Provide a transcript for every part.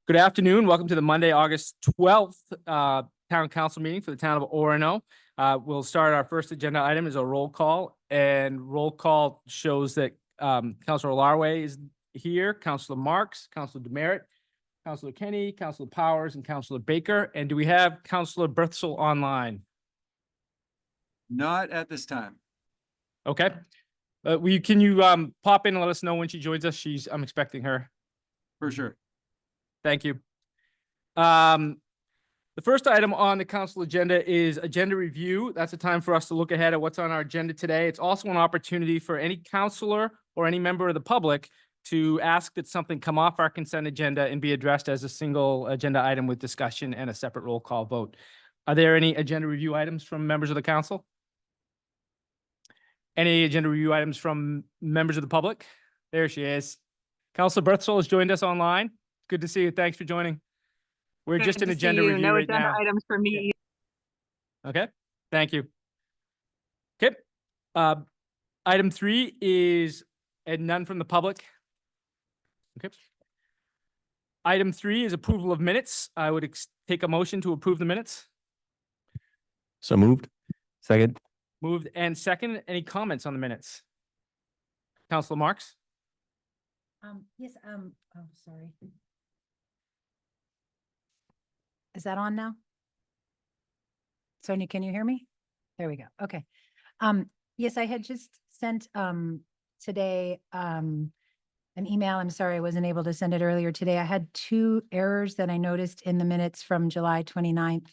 Good afternoon. Welcome to the Monday, August 12th Town Council meeting for the town of Orono. We'll start. Our first agenda item is a roll call, and roll call shows that Councilor Larway is here, Councilor Marks, Councilor Demerit, Councilor Kenny, Councilor Powers, and Councilor Baker. And do we have Councilor Berthel online? Not at this time. Okay. Can you pop in and let us know when she joins us? I'm expecting her. For sure. Thank you. The first item on the council agenda is agenda review. That's a time for us to look ahead at what's on our agenda today. It's also an opportunity for any councilor or any member of the public to ask that something come off our consent agenda and be addressed as a single agenda item with discussion and a separate roll call vote. Are there any agenda review items from members of the council? Any agenda review items from members of the public? There she is. Councilor Berthel has joined us online. Good to see you. Thanks for joining. We're just in agenda review no right agenda now. items for me. Okay, thank you. Okay. Item 3 is, and none from the public. Okay. Item 3 is approval of minutes. I would take a motion to approve the minutes. So moved. Second. Moved and second. Any comments on the minutes? Councilor Marks? Yes, oh, sorry. Is that on now? Sonia, can you hear me? There we go. Okay. Yes, I had just sent today an email. I'm sorry I wasn't able to send it earlier today. I had 2 errors that I noticed in the minutes from July 29th.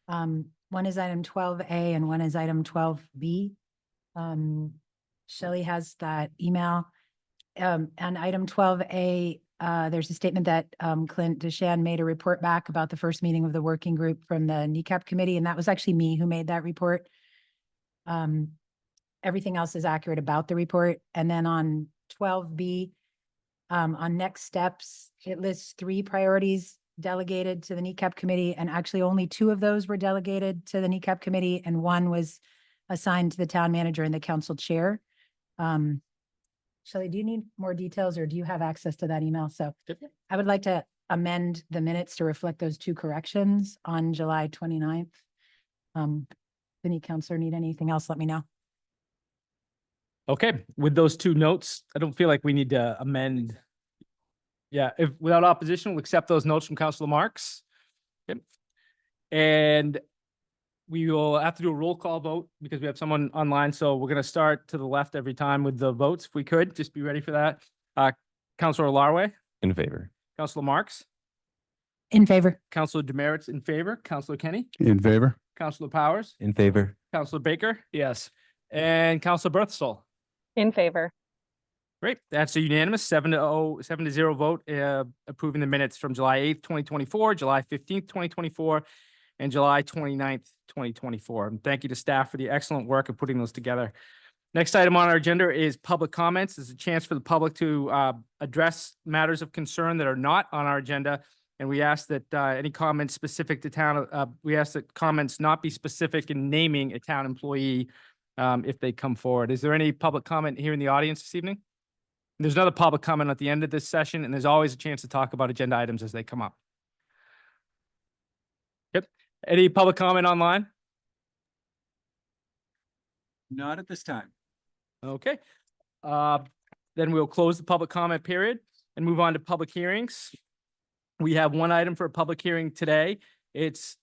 One is item 12A and one is item 12B. Shelley has that email. And item 12A, there's a statement that Clint Deshan made a report back about the first meeting of the working group from the NECAP committee, and that was actually me who made that report. Everything else is accurate about the report. And then on 12B, on next steps, it lists 3 priorities delegated to the NECAP committee, and actually only 2 of those were delegated to the NECAP committee, and 1 was assigned to the town manager and the council chair. Shelley, do you need more details or do you have access to that email? So I would like to amend the minutes to reflect those 2 corrections on July 29th. Any counselor need anything else, let me know. Okay, with those 2 notes, I don't feel like we need to amend. Yeah, if without opposition, we'll accept those notes from Councilor Marks. Okay. And we will have to do a roll call vote because we have someone online. So we're going to start to the left every time with the votes. If we could, just be ready for that. Councilor Larway. In favor. Councilor Marks. In favor. Councilor Demerit's in favor. Councilor Kenny. In favor. Councilor Powers. In favor. Councilor Baker. Yes. And Councilor Berthel. In favor. Great. That's a unanimous 7-0 vote approving the minutes from July 8th, 2024, July 15th, 2024, and July 29th, 2024. And thank you to staff for the excellent work of putting those together. Next item on our agenda is public comments. There's a chance for the public to address matters of concern that are not on our agenda. And we ask that any comments specific to town, we ask that comments not be specific in naming a town employee if they come forward. Is there any public comment here in the audience this evening? There's another public comment at the end of this session, and there's always a chance to talk about agenda items as they come up. Yep. Any public comment online? Not at this time. Okay. Then we'll close the public comment period and move on to public hearings. We have 1 item for a public hearing today. It's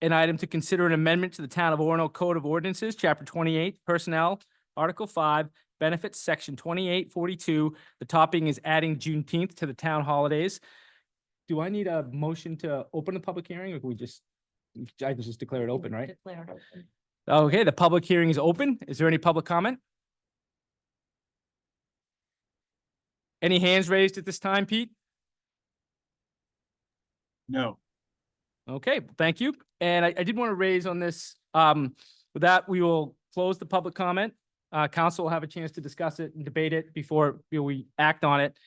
an item to consider an amendment to the Town of Orono Code of Ordinances, Chapter 28, Personnel, Article 5, Benefits, Section 2842. The topic is adding Juneteenth to the town holidays. Do I need a motion to open the public hearing, or can I just declare it open, right? Declare it open. Okay, the public hearing is open. Is there any public comment? Any hands raised at this time, Pete? No. Okay, thank you. And I did want to raise on this, with that, we will close the public comment. Council will have a chance to discuss it and debate it before we act on it.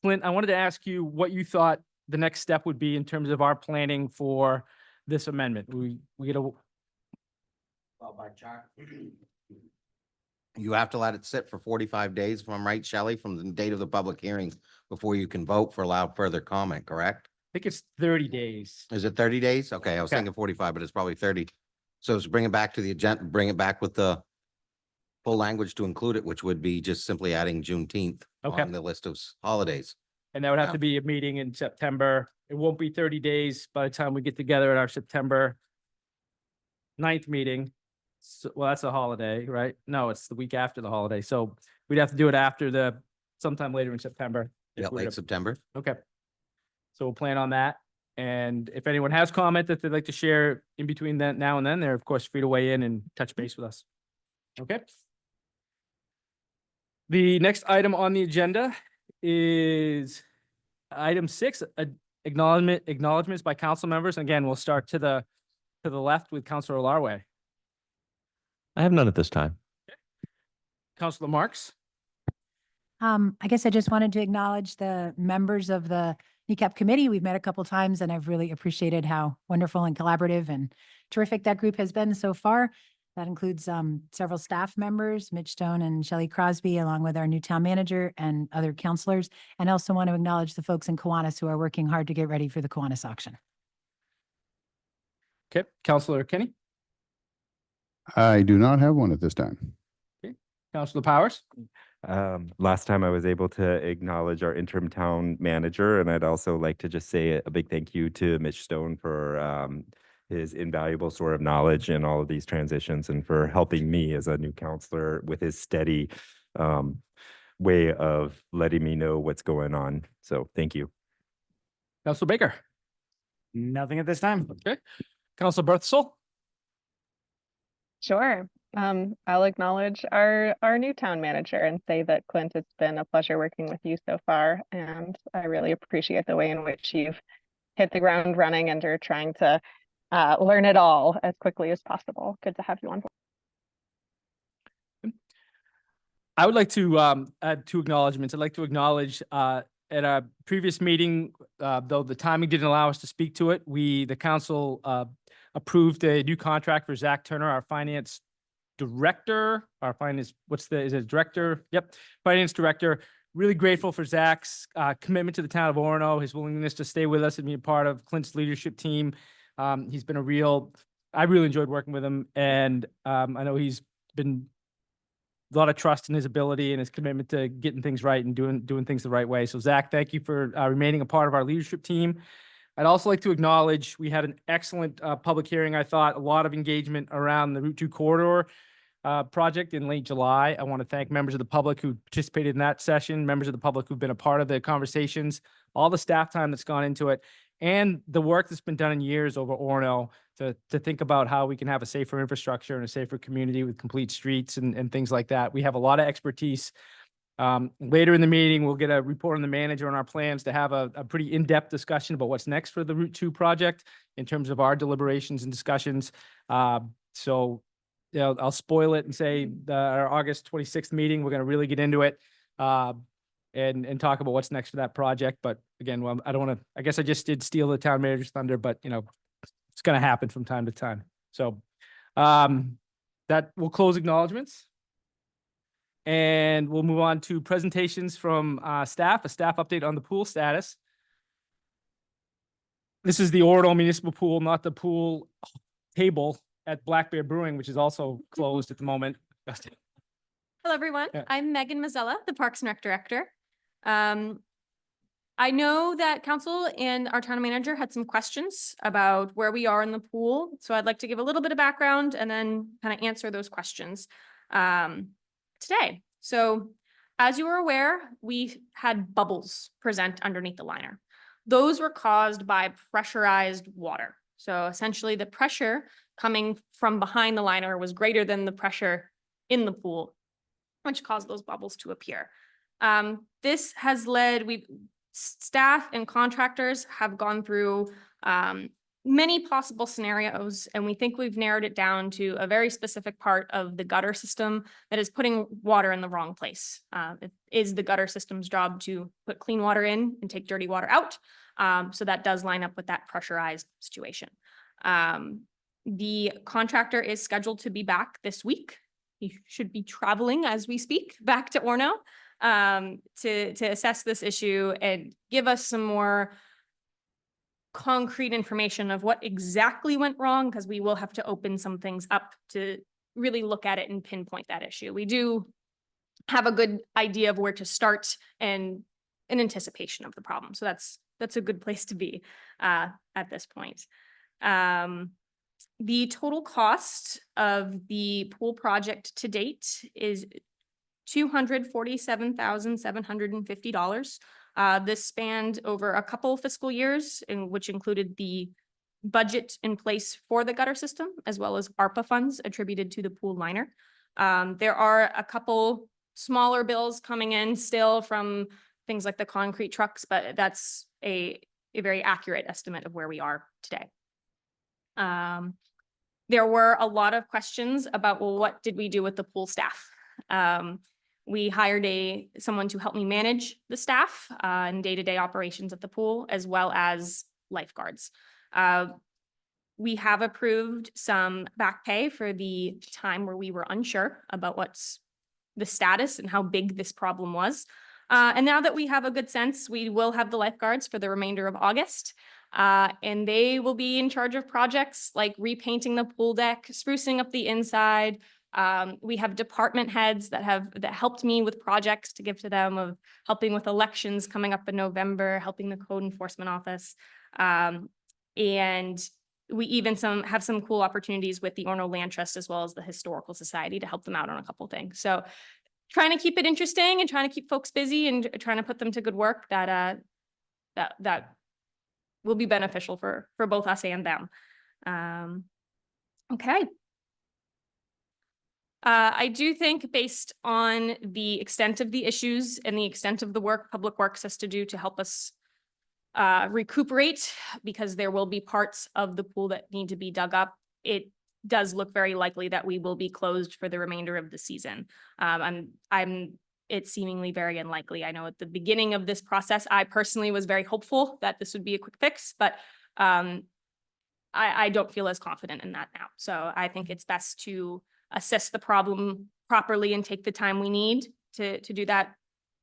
Clint, I wanted to ask you what you thought the next step would be in terms of our planning for this amendment. We get a. Well, by chart, You have to let it sit for 45 days, if I'm right, Shelley, from the date of the public hearing before you can vote for allow further comment, correct? I think it's 30 days. Is it 30 days? Okay, I was Okay. thinking 45, but it's probably 30. So it's bring it back to the agenda, bring it back with the full language to include it, which would be just simply adding Juneteenth Okay. on the list of holidays. And that would have Yeah. to be a meeting in September. It won't be 30 days by the time we get together at our September 9th meeting. So, well, that's a holiday, right? No, it's the week after the holiday. So we'd have to do it after sometime later in September. if Yeah, we're late to- September. Okay. So we'll plan on that. And if anyone has comment that they'd like to share in between that now and then, they're of course free to weigh in and touch base with us. Okay. The next item on the agenda is item 6, acknowledgements by council members. Again, we'll start to the left with Councilor Larway. I have none at this time. Councilor Marks. I guess I just wanted to acknowledge the members of the NECAP committee. We've met a couple times and I've really appreciated how wonderful and collaborative and terrific that group has been so far. That includes several staff members, Mitch Stone and Shelley Crosby, along with our new town manager and other counselors. And I also want to acknowledge the folks in Kiwanis who are working hard to get ready for the Kiwanis auction. Okay, Councilor Kenny. I do not have one at this time. Councilor Powers. Last time I was able to acknowledge our interim town manager, and I'd also like to just say a big thank you to Mitch Stone for his invaluable sort of knowledge in all of these transitions and for helping me as a new counselor with his steady way of letting me know what's going on. So thank you. Councilor Baker. Nothing at this time. Okay. Councilor Berthasol. Sure. I'll acknowledge our new town manager and say that Clint, it's been a pleasure working with you so far, and I really appreciate the way in which you've hit the ground running and are trying to learn it all as quickly as possible. Good to have you on board. I would like to add 2 acknowledgements. I'd like to acknowledge at a previous meeting, though the timing didn't allow us to speak to it, the council approved a new contract for Zach Turner, our finance director, is it director? Yep, finance director. Really grateful for Zach's commitment to the town of Orono, his willingness to stay with us and be a part of Clint's leadership team. He's been I really enjoyed working with him, and I know he's been a lot of trust in his ability and his commitment to getting things right and doing things the right way. So Zach, thank you for remaining a part of our leadership team. I'd also like to acknowledge we had an excellent public hearing. I thought a lot of engagement around the Route 2 corridor project in late July. I want to thank members of the public who participated in that session, members of the public who've been a part of the conversations, all the staff time that's gone into it, and the work that's been done in years over Orono to think about how we can have a safer infrastructure and a safer community with complete streets and things like that. We have a lot of expertise. Later in the meeting, we'll get a report on the manager on our plans to have a pretty in-depth discussion about what's next for the Route 2 project in terms of our deliberations and discussions. So you know, I'll spoil it and say our August 26th meeting, we're going to really get into it and talk about what's next for that project. But again, well, I don't want to, I guess I just did steal the town manager's thunder, but you know, it's going to happen from time to time. So that will close acknowledgements. And we'll move on to presentations from staff, a staff update on the pool status. This is the Orono Municipal Pool, not the pool table at Black Bear Brewing, which is also closed at the moment. Hello, everyone. Yeah. I'm Megan Mazzella, the Parks and Rec Director. I know that council and our town manager had some questions about where we are in the pool. So I'd like to give a little bit of background and then kind of answer those questions today. So as you are aware, we had bubbles present underneath the liner. Those were caused by pressurized water. So essentially the pressure coming from behind the liner was greater than the pressure in the pool, which caused those bubbles to appear. This has led, staff and contractors have gone through many possible scenarios, and we think we've narrowed it down to a very specific part of the gutter system that is putting water in the wrong place. It is the gutter system's job to put clean water in and take dirty water out. So that does line up with that pressurized situation. The contractor is scheduled to be back this week he should be traveling as we speak back to Orono to assess this issue and give us some more concrete information of what exactly went wrong, because we will have to open some things up to really look at it and pinpoint that issue. We do have a good idea of where to start and an anticipation of the problem. So that's a good place to be at this point. The total cost of the pool project to date is $247,750. This spanned over a couple fiscal years, which included the budget in place for the gutter system, as well as ARPA funds attributed to the pool liner. There are a couple smaller bills coming in still from things like the concrete trucks, but that's a very accurate estimate of where we are today. There were a lot of questions about, well, what did we do with the pool staff? We hired someone to help me manage the staff and day-to-day operations at the pool, as well as lifeguards. We have approved some back pay for the time where we were unsure about what's the status and how big this problem was. And now that we have a good sense, we will have the lifeguards for the remainder of August. And they will be in charge of projects like repainting the pool deck, sprucing up the inside. We have department heads that helped me with projects to give to them, of helping with elections coming up in November, helping the code enforcement office. And we even have some cool opportunities with the Orono Land Trust, as well as the Historical Society, to help them out on a couple things. So trying to keep it interesting and trying to keep folks busy and trying to put them to good work that will be beneficial for both us and them. Okay. I do think, based on the extent of the issues and the extent of the work Public Works has to do to help us recuperate, because there will be parts of the pool that need to be dug up, it does look very likely that we will be closed for the remainder of the season. It's seemingly very unlikely. I know at the beginning of this process, I personally was very hopeful that this would be a quick fix, but I don't feel as confident in that now. So I think it's best to assess the problem properly and take the time we need to do that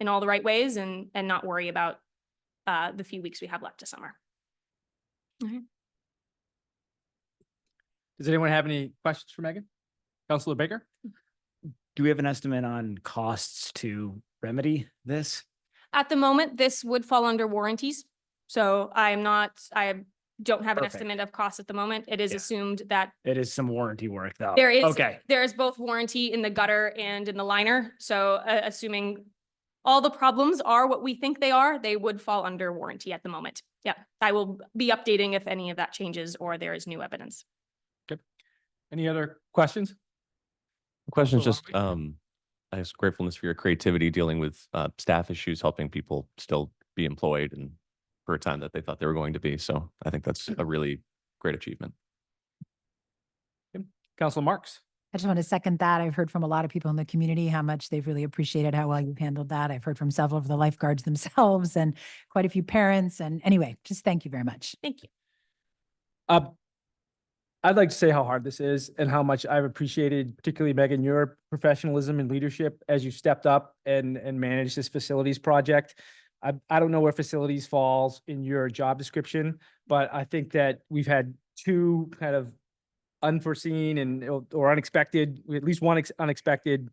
in all the right ways, and not worry about the few weeks we have left to summer. Okay. Does anyone have any questions for Megan? Councilor Baker? Do we have an estimate on costs to remedy this? At the moment, this would fall under warranties. So I don't have an Perfect. estimate of cost at the moment. It is Yeah. assumed that It is some warranty work though. there is, Okay. there is both warranty in the gutter and in the liner. So assuming all the problems are what we think they are, they would fall under warranty at the moment. Yeah, I will be updating if any of that changes or there is new evidence. Any other questions? The question is Councilor just, I guess, gratefulness for your creativity dealing with staff issues, helping people still be employed and for a time that they thought they were going to be. So I think that's a really great achievement. Councilor Marks? I just want to second that. I've heard from a lot of people in the community how much they've really appreciated how well you've handled that. I've heard from several of the lifeguards themselves and quite a few parents. And anyway, just thank you very much. Thank you. I'd like to say how hard this is and how much I've appreciated, particularly Megan, your professionalism and leadership as you stepped up and managed this facilities project. I don't know where facilities falls in your job description, but I think that we've had two kind of unforeseen or unexpected, at least one unexpected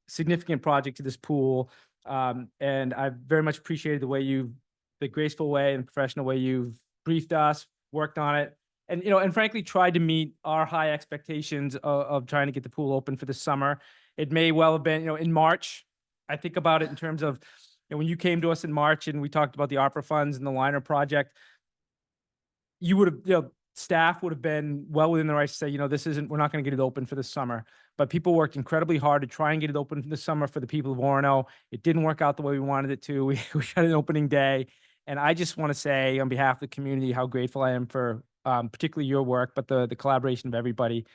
significant project to this pool. And I very much appreciated the graceful way and professional way you've briefed us, worked on it. And, and frankly, tried to meet our high expectations of trying to get the pool open for the summer. It may well have been, in March. I think about it in terms of, when you came to us in March and we talked about the ARPA funds and the liner project, you would have, staff would have been well within the right to say, we're not going to get it open for the summer. But people worked incredibly hard to try and get it open this summer for the people of Orono. It didn't work out the way we wanted it to. We had an opening day. And I just want to say on behalf of the community how grateful I am for particularly your work, but the collaboration of everybody.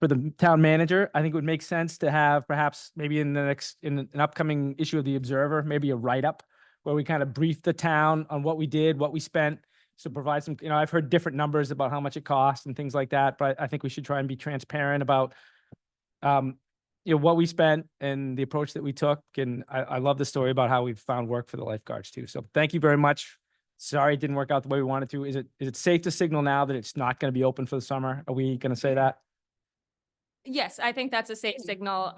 For the town manager, I think it would make sense to have perhaps maybe in an upcoming issue of the Observer, maybe a write-up where we kind of brief the town on what we did, what we spent. So provide some, I've heard different numbers about how much it costs and things like that, but I think we should try and be transparent about what we spent and the approach that we took. And I love the story about how we found work for the lifeguards too. So thank you very much. Sorry it didn't work out the way we wanted to. Is it safe to signal now that it's not going to be open for the summer? Are we going to say that? Yes, I think that's a safe signal.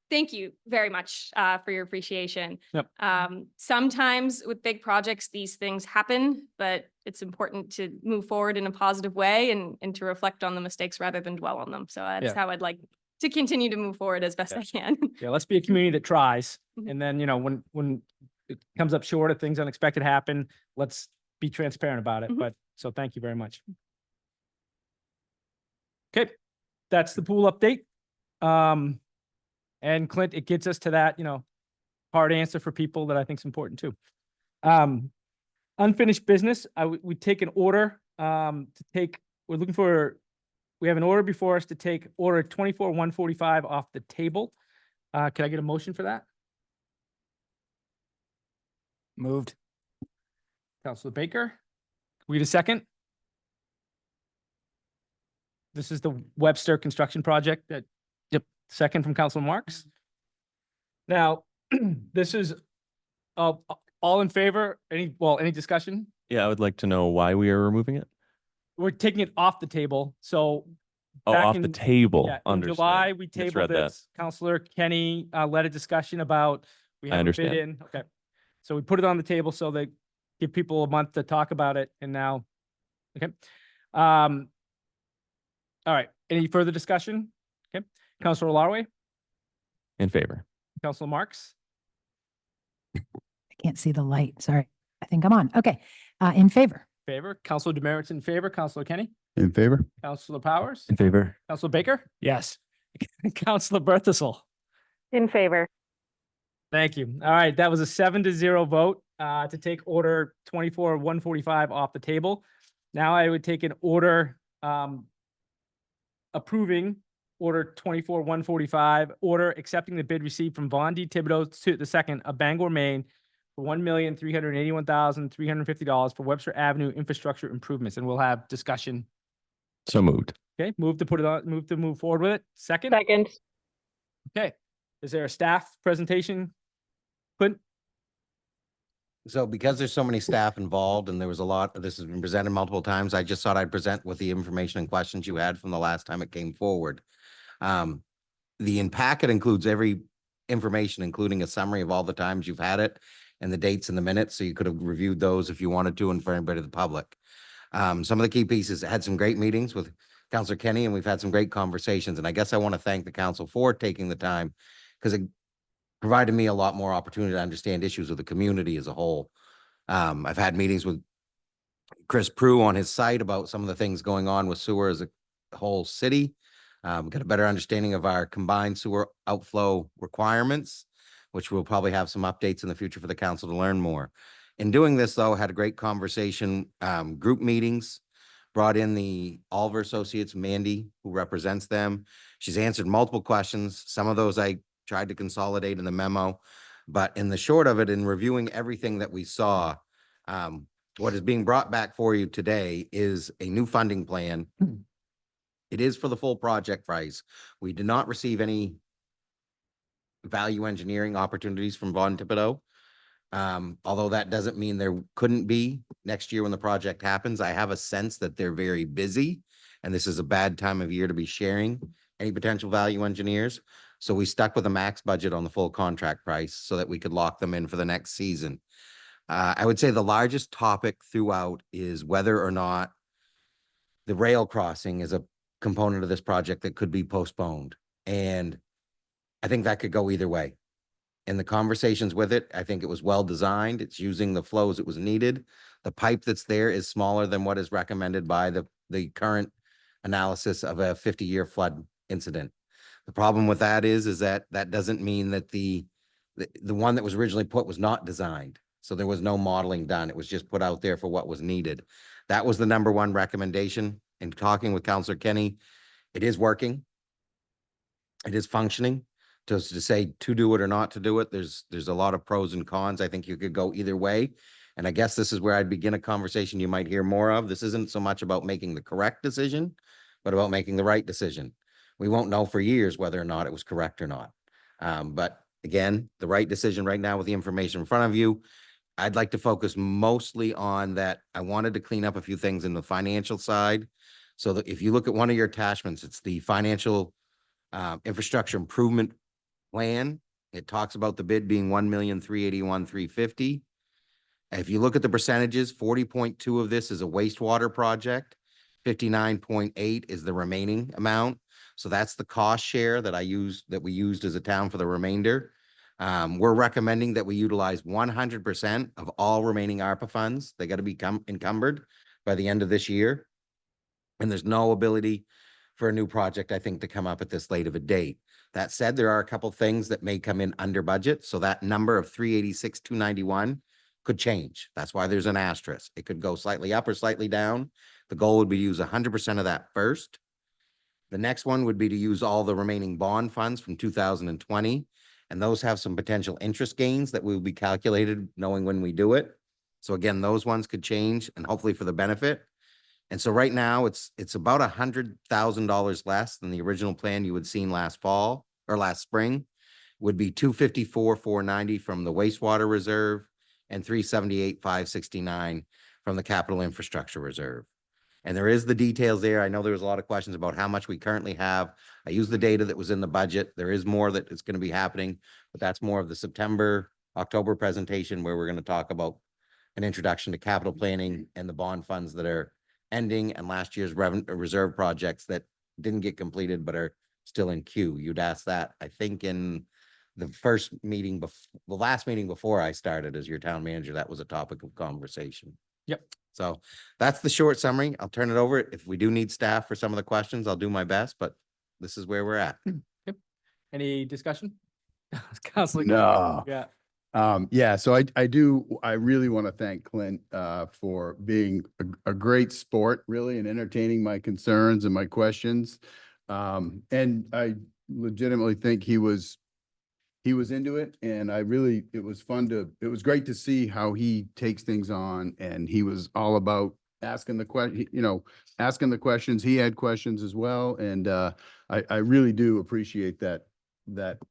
Thank you very much for your appreciation. Yep. Sometimes with big projects, these things happen, but it's important to move forward in a positive way and to reflect on the mistakes rather than dwell on them. So that's Yeah. how I'd like to continue to move forward as best I can. Yeah, let's be a community that tries. Mhm. And then, when it comes up short, if things unexpected happen, let's be transparent about it. Mhm. But so thank you very much. Okay, that's the pool update. And Clint, it gets us to that, hard answer for people that I think is important too. Unfinished business, we take an order, we have an order before us to take order 24-145 off the table. Can I get a motion for that? Moved. Counselor Baker, can we get a second? This is the Webster construction project yep, second from Counselor Marks. Now, this is, all in favor, any discussion? Yeah, I would like to know why we are removing it. We're taking it off the table, so. Oh, back off the in- table. Yeah, in Understood. July, we Misread tabled that. this. Counselor Kenny led a discussion about, we I have a bid understand. in, okay. So we put it on the table so they give people a month to talk about it, and now, okay. All right, any further discussion? Okay, Counselor Larway, In favor. Counselor Marks, I can't see the light. Sorry. I think I'm on. Okay. In favor. favor, Counselor Demerits in favor, Counselor Kenny, In favor? Counselor Powers, In favor? Counselor Baker, Yes. Counselor Berthasell. In favor. Thank you. All right, that was a 7-0 vote to take order 24-145 off the table. Now I would take an order approving order 24-145, order accepting the bid received from Von D. Thibodeau II of Bangor, Maine for $1,381,350 for Webster Avenue infrastructure improvements, and we'll have discussion. So moved. Okay, move to move forward with it. Second. Second. Okay, is there a staff presentation? Clint? So because there's so many staff involved and there was a lot, this has been presented multiple times, I just thought I'd present with the information and questions you had from the last time it came forward. The packet includes every information, including a summary of all the times you've had it and the dates and the minutes, so you could have reviewed those if you wanted to, and for anybody in the public. Some of the key pieces, had some great meetings with Counselor Kenny, and we've had some great conversations, and I guess I want to thank the council for taking the time, because it provided me a lot more opportunity to understand issues with the community as a whole. I've had meetings with Chris Prue on his site about some of the things going on with sewer as a whole city. Got a better understanding of our combined sewer outflow requirements, which we'll probably have some updates in the future for the council to learn more. In doing this, though, had a great conversation, group meetings, brought in the Oliver Associates, Mandy, who represents them. She's answered multiple questions. Some of those I tried to consolidate in the memo, but in the short of it, in reviewing everything that we saw, what is being brought back for you today is a new funding plan. It is for the full project price. We did not receive any value engineering opportunities from Von Thibodeau. Although that doesn't mean there couldn't be next year when the project happens. I have a sense that they're very busy, and this is a bad time of year to be sharing any potential value engineers. So we stuck with a max budget on the full contract price so that we could lock them in for the next season. I would say the largest topic throughout is whether or not the rail crossing is a component of this project that could be postponed. And I think that could go either way. In the conversations with it, I think it was well designed. It's using the flows it was needed. The pipe that's there is smaller than what is recommended by the current analysis of a 50-year flood incident. The problem with that is that doesn't mean that the one that was originally put was not designed. So there was no modeling done. It was just put out there for what was needed. That was the number one recommendation. In talking with Counselor Kenny, it is working. It is functioning. To say to do it or not to do it, there's a lot of pros and cons. I think you could go either way. And I guess this is where I'd begin a conversation you might hear more of. This isn't so much about making the correct decision, but about making the right decision. we won't know for years whether or not it was correct or not. But again, the right decision right now with the information in front of you. I'd like to focus mostly on that. I wanted to clean up a few things in the financial side. So that if you look at one of your attachments, it's the financial infrastructure improvement plan. It talks about the bid being 1,381,350. If you look at the percentages, 40.2 of this is a wastewater project. 59.8 is the remaining amount. So that's the cost share that we used as a town for the remainder. We're recommending that we utilize 100% of all remaining ARPA funds. They got to be encumbered by the end of this year. And there's no ability for a new project, I think, to come up at this late of a date. That said, there are a couple things that may come in under budget. So that number of 386,291 could change. That's why there's an asterisk. It could go slightly up or slightly down. The goal would be to use 100% of that first. The next one would be to use all the remaining bond funds from 2020. And those have some potential interest gains that will be calculated knowing when we do it. So again, those ones could change and hopefully for the benefit. And so right now it's about $100,000 less than the original plan you had seen last fall or last spring. Would be 254,490 from the wastewater reserve and 378,569 from the capital infrastructure reserve. And there is the details there. I know there was a lot of questions about how much we currently have. I used the data that was in the budget. There is more that is going to be happening, but that's more of the September, October presentation where we're going to talk about an introduction to capital planning and the bond funds that are ending and last year's reserve projects that didn't get completed but are still in queue. You'd ask that, I think, in the first meeting, the last meeting before I started as your town manager. That was a topic of conversation. Yep. So that's the short summary. I'll turn it over. If we do need staff for some of the questions, I'll do my best, but this is where we're at. Yep. Any discussion? Counselor. No. Yeah. Yeah, so I really want to thank Clint for being a great sport, really, and entertaining my concerns and my questions. And I legitimately think he was into it, and it was great to see how he takes things on, and he was all about asking the questions. He had questions as well, and I really do appreciate that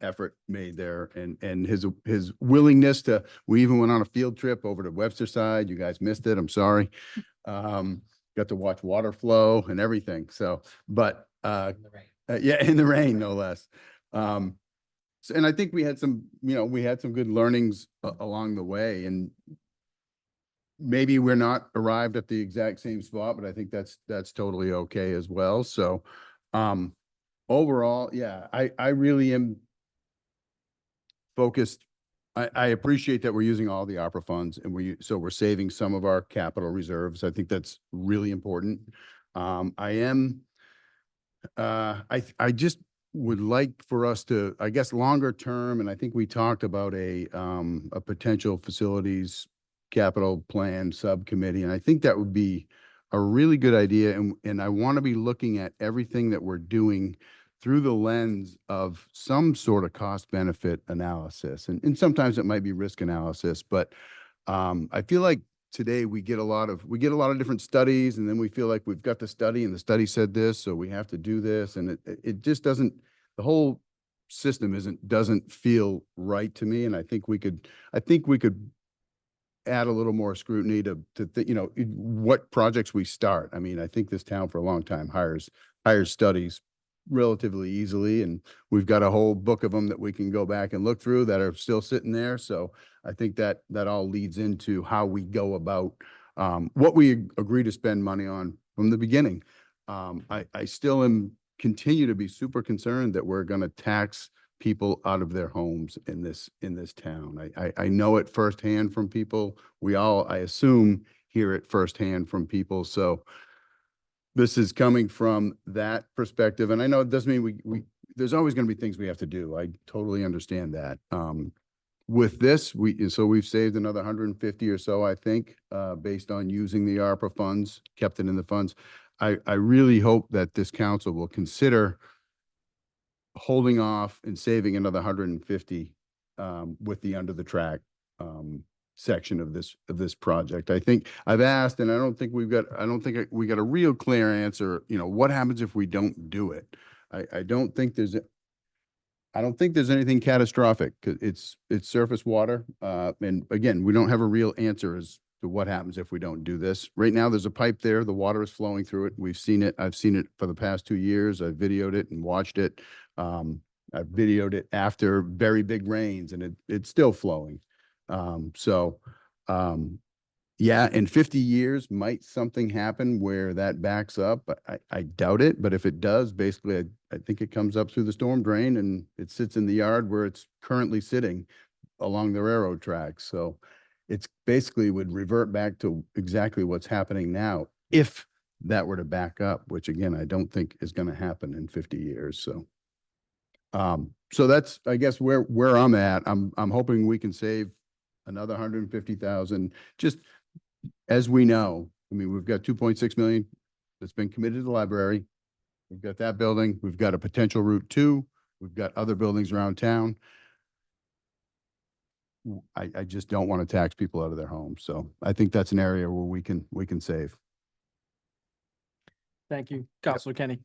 effort made there, and his willingness to. We even went on a field trip over to Webster Side. You guys missed it. I'm sorry. Got to watch water flow and everything. So, but yeah, in the rain, no less. And I think we had some good learnings along the way, and maybe we're not arrived at the exact same spot, but I think that's totally okay as well. So, overall, yeah, I really am focused. I appreciate that we're using all the ARPA funds, and we're saving some of our capital reserves. I think that's really important. I just would like for us to, I guess, longer term, and I think we talked about a potential facilities capital plan subcommittee, and I think that would be a really good idea. And I want to be looking at everything that we're doing through the lens of some sort of cost benefit analysis. And sometimes it might be risk analysis, but I feel like today we get a lot of different studies, and then we feel like we've got the study and the study said this, so we have to do this. And it just doesn't, the whole system doesn't feel right to me. And I think we could add a little more scrutiny to what projects we start. I mean, I think this town for a long time hires studies relatively easily, and we've got a whole book of them that we can go back and look through that are still sitting there. So I think that all leads into how we go about what we agree to spend money on from the beginning. I still continue to be super concerned that we're going to tax people out of their homes in this town. I know it firsthand from people. We all, I assume, hear it firsthand from people. So this is coming from that perspective. And I know it doesn't mean there's always going to be things we have to do. I totally understand that. With this, we've saved another 150 or so, I think, based on using the ARPA funds, kept it in the funds. I really hope that this council will consider holding off and saving another 150 with the under the track section of this project. I think I've asked, and I don't think we got a real clear answer. What happens if we don't do it? I don't think I don't think there's anything catastrophic. 'Cause it's surface water. And again, we don't have a real answer as to what happens if we don't do this. Right now, there's a pipe there. The water is flowing through it. We've seen it. I've seen it for the past 2 years. I've videoed it and watched it. I've videoed it after very big rains and it's still flowing. Yeah, in 50 years, might something happen where that backs up? I doubt it, but if it does, basically, I think it comes up through the storm drain and it sits in the yard where it's currently sitting along the railroad tracks. So it's basically would revert back to exactly what's happening now if that were to back up, which again, I don't think is going to happen in 50 years. So that's, I guess, where I'm at. I'm hoping we can save another 150,000. Just as we know, I mean, we've got 2.6 million that's been committed to the library. We've got that building. We've got a potential Route 2. We've got other buildings around town. I just don't want to tax people out of their homes. So I think that's an area where we can save. Thank you, Counselor Kenny.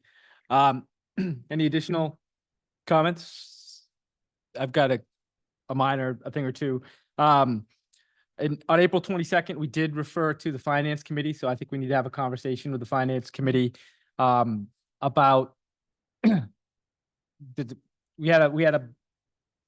Any additional comments? I've got a minor, a thing or two. And on April 22nd, we did refer to the Finance Committee, so I think we need to have a conversation with the Finance Committee about we had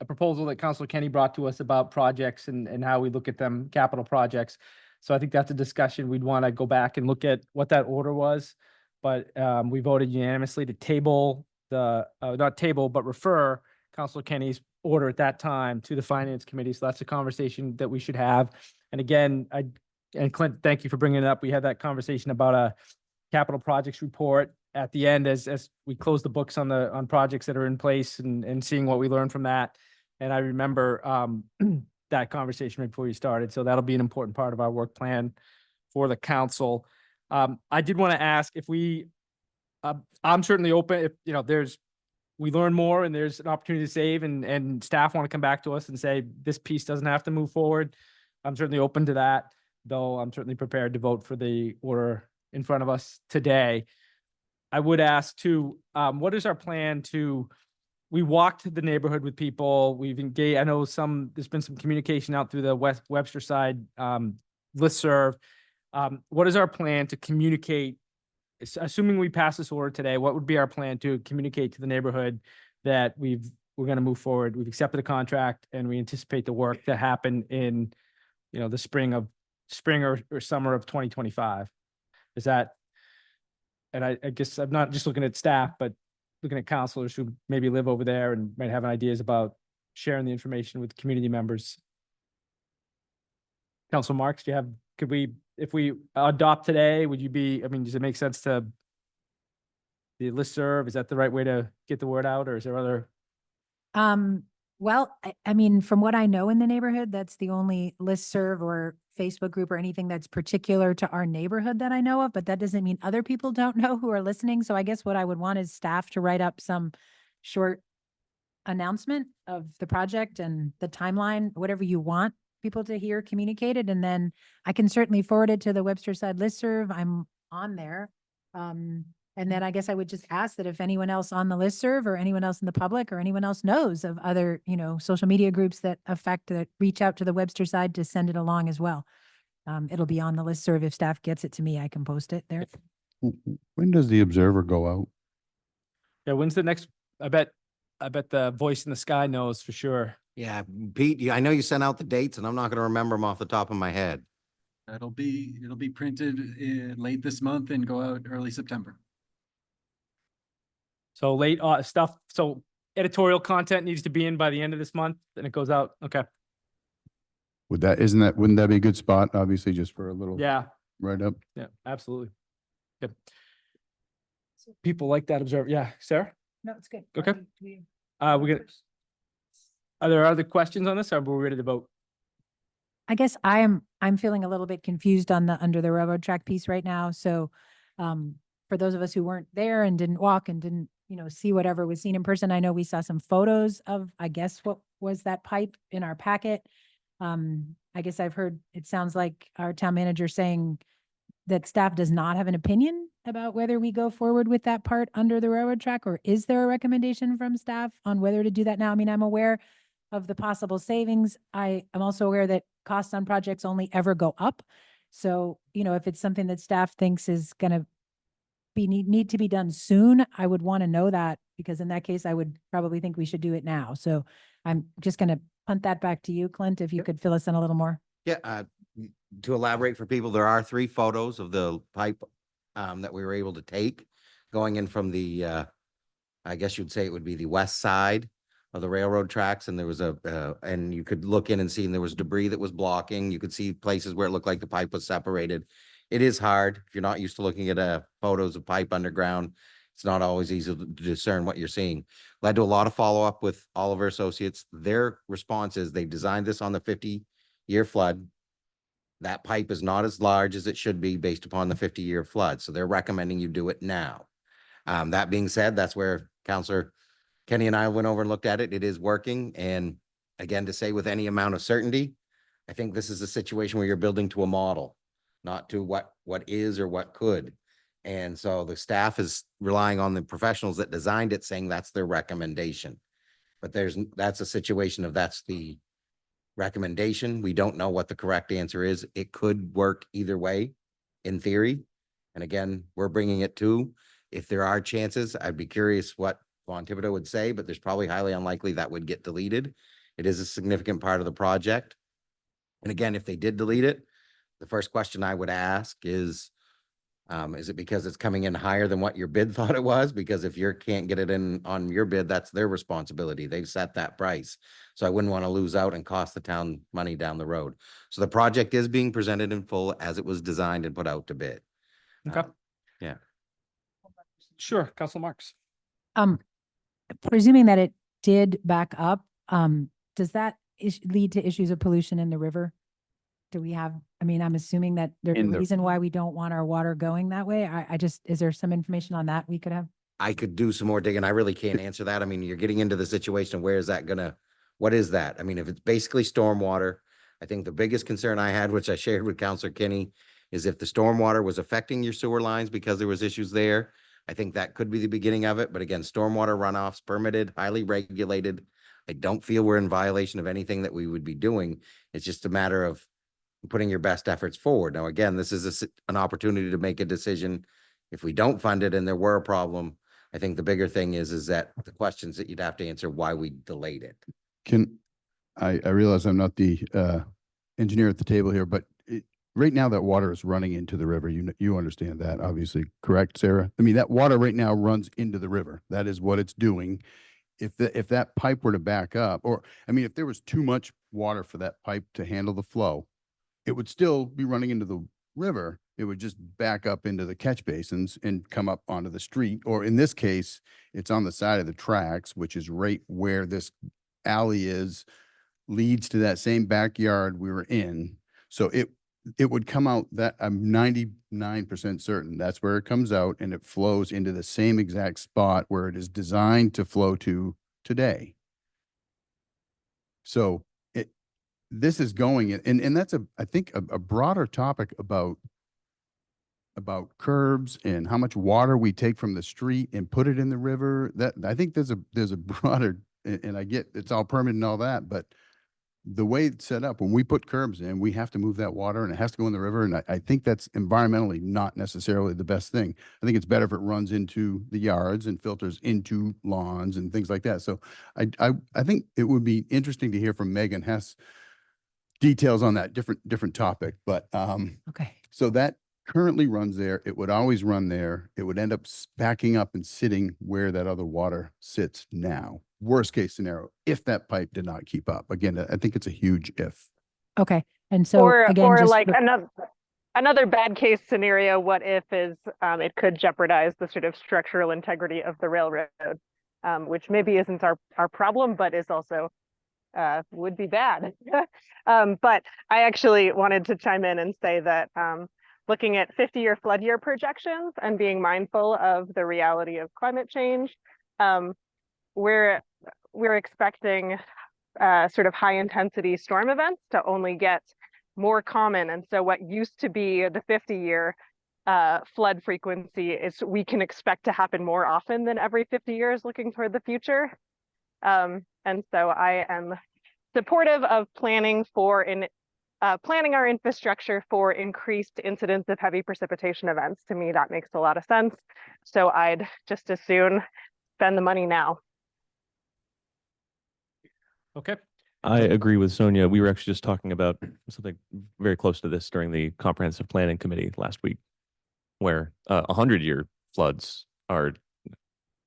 a proposal that Councilor Kenny brought to us about projects and how we look at them, capital projects. So I think that's a discussion we'd want to go back and look at what that order was. But we voted unanimously to table not table, but refer Councilor Kenny's order at that time to the Finance Committee. So that's a conversation that we should have. And again, and Clint, thank you for bringing it up. We had that conversation about a capital projects report at the end as we close the books on projects that are in place and seeing what we learned from that. And I remember that conversation right before you started. So that'll be an important part of our work plan for the council. I did want to ask if I'm certainly open if, we learn more and there's an opportunity to save and staff want to come back to us and say, this piece doesn't have to move forward. I'm certainly open to that, though I'm certainly prepared to vote for the order in front of us today. I would ask too, what is our plan we walked the neighborhood with people. We've engaged, I know there's been some communication out through the Webster side listserv. What is our plan to communicate? Assuming we pass this order today, what would be our plan to communicate to the neighborhood that we're going to move forward? We've accepted a contract and we anticipate the work to happen in, the spring or summer of 2025. Is that, and I guess I'm not just looking at staff, but looking at counselors who maybe live over there and might have ideas about sharing the information with community members. Councilor Marks, if we adopt today, does it make sense to the listserv? Is that the right way to get the word out, or is there other? Well, I mean, from what I know in the neighborhood, that's the only listserv or Facebook group or anything that's particular to our neighborhood that I know of, but that doesn't mean other people don't know who are listening. So I guess what I would want is staff to write up some short announcement of the project and the timeline, whatever you want people to hear communicated. And then I can certainly forward it to the Webster side listserv. I'm on there. And then I guess I would just ask that if anyone else on the listserv or anyone else in the public or anyone else knows of other, social media groups that reach out to the Webster side to send it along as well. It'll be on the listserv. If staff gets it to me, I can post it there. When does the Observer go out? Yeah, when's the next? I bet the voice in the sky knows for sure. Yeah, Pete, I know you sent out the dates and I'm not going to remember them off the top of my head. It'll be printed late this month and go out early September. So late stuff. So editorial content needs to be in by the end of this month, and it goes out. Okay. Wouldn't that be a good spot? Obviously, just for a little write up. Yeah, absolutely. Good. People like that observe. Yeah, Sarah. No, it's good. Okay. Are there other questions on this, or are we ready to vote? I guess I'm feeling a little bit confused on the under the railroad track piece right now. So for those of us who weren't there and didn't walk and didn't, see whatever was seen in person, I know we saw some photos of, I guess, what was that pipe in our packet. I guess I've heard, it sounds like our town manager saying that staff does not have an opinion about whether we go forward with that part under the railroad track, or is there a recommendation from staff on whether to do that now? I mean, I'm aware of the possible savings. I am also aware that costs on projects only ever go up. So, if it's something that staff thinks is gonna need to be done soon, I would want to know that, because in that case, I would probably think we should do it now. So I'm just gonna punt that back to you, Clint, if you could fill us in a little more. Yeah, to elaborate for people, there are 3 photos of the pipe that we were able to take going in from the, I guess you'd say it would be the west side of the railroad tracks. And there was and you could look in and see, and there was debris that was blocking. You could see places where it looked like the pipe was separated. It is hard if you're not used to looking at photos of pipe underground. It's not always easy to discern what you're seeing. Led to a lot of follow-up with all of our associates. Their response is they designed this on the 50-year flood. That pipe is not as large as it should be based upon the 50-year flood. So they're recommending you do it now. That being said, that's where Councillor Kenny and I went over and looked at it. It is working. And again, to say with any amount of certainty, I think this is a situation where you're building to a model, not to what is or what could. And so the staff is relying on the professionals that designed it, saying that's their recommendation. But that's a situation of that's the recommendation. We don't know what the correct answer is. It could work either way in theory. And again, we're bringing it to, if there are chances, I'd be curious what Von Thibodeau would say, but there's probably highly unlikely that would get deleted. It is a significant part of the project. And again, if they did delete it, the first question I would ask is it because it's coming in higher than what your bid thought it was? Because if you can't get it in on your bid, that's their responsibility. They've set that price. So I wouldn't want to lose out and cost the town money down the road. So the project is being presented in full as it was designed and put out to bid. Okay. Yeah. Sure, Council Marks. Presuming that it did back up, does that lead to issues of pollution in the river? Do we have, I'm assuming that there's a In the- reason why we don't want our water going that way. Is there some information on that we could have? I could do some more digging. I really can't answer that. I mean, you're getting into the situation. Where is that what is that? I mean, if it's basically stormwater, I think the biggest concern I had, which I shared with Councillor Kinney, is if the stormwater was affecting your sewer lines because there was issues there. I think that could be the beginning of it. But again, stormwater runoff's permitted, highly regulated. I don't feel we're in violation of anything that we would be doing. It's just a matter of putting your best efforts forward. Now, again, this is an opportunity to make a decision. If we don't fund it and there were a problem, I think the bigger thing is that the questions that you'd have to answer why we delayed it. I realize I'm not the engineer at the table here, but right now that water is running into the river. You understand that, obviously, correct, Sarah? I mean, that water right now runs into the river. That is what it's doing. If that pipe were to back up, if there was too much water for that pipe to handle the flow, it would still be running into the river. It would just back up into the catch basins and come up onto the street. Or in this case, it's on the side of the tracks, which is right where this alley leads to that same backyard we were in. So it would come out, that I'm 99% certain that's where it comes out, and it flows into the same exact spot where it is designed to flow to today. So this is going, and that's I think a broader topic about curbs and how much water we take from the street and put it in the river. That I think there's a broader, and I get it's all permitted and all that, but the way it's set up, when we put curbs in, we have to move that water and it has to go in the river. And I think that's environmentally not necessarily the best thing. I think it's better if it runs into the yards and filters into lawns and things like that. So I think it would be interesting to hear from Megan Hess details on that different topic. But Okay. so that currently runs there. It would always run there. It would end up backing up and sitting where that other water sits now. Worst case scenario, if that pipe did not keep up. Again, I think it's a huge if. Okay. And so Or again, just like another bad case scenario, what if it could jeopardize the sort of structural integrity of the railroad, which maybe isn't our problem, but is also would be bad. But I actually wanted to chime in and say that looking at 50-year flood year projections and being mindful of the reality of climate change, we're expecting sort of high intensity storm events to only get more common. And so what used to be the 50-year flood frequency is we can expect to happen more often than every 50 years looking toward the future. And so I am supportive of planning planning our infrastructure for increased incidence of heavy precipitation events. To me, that makes a lot of sense. So I'd just as soon spend the money now. Okay. I agree with Sonia. We were actually just talking about something very close to this during the comprehensive planning committee last week, where 100-year floods are,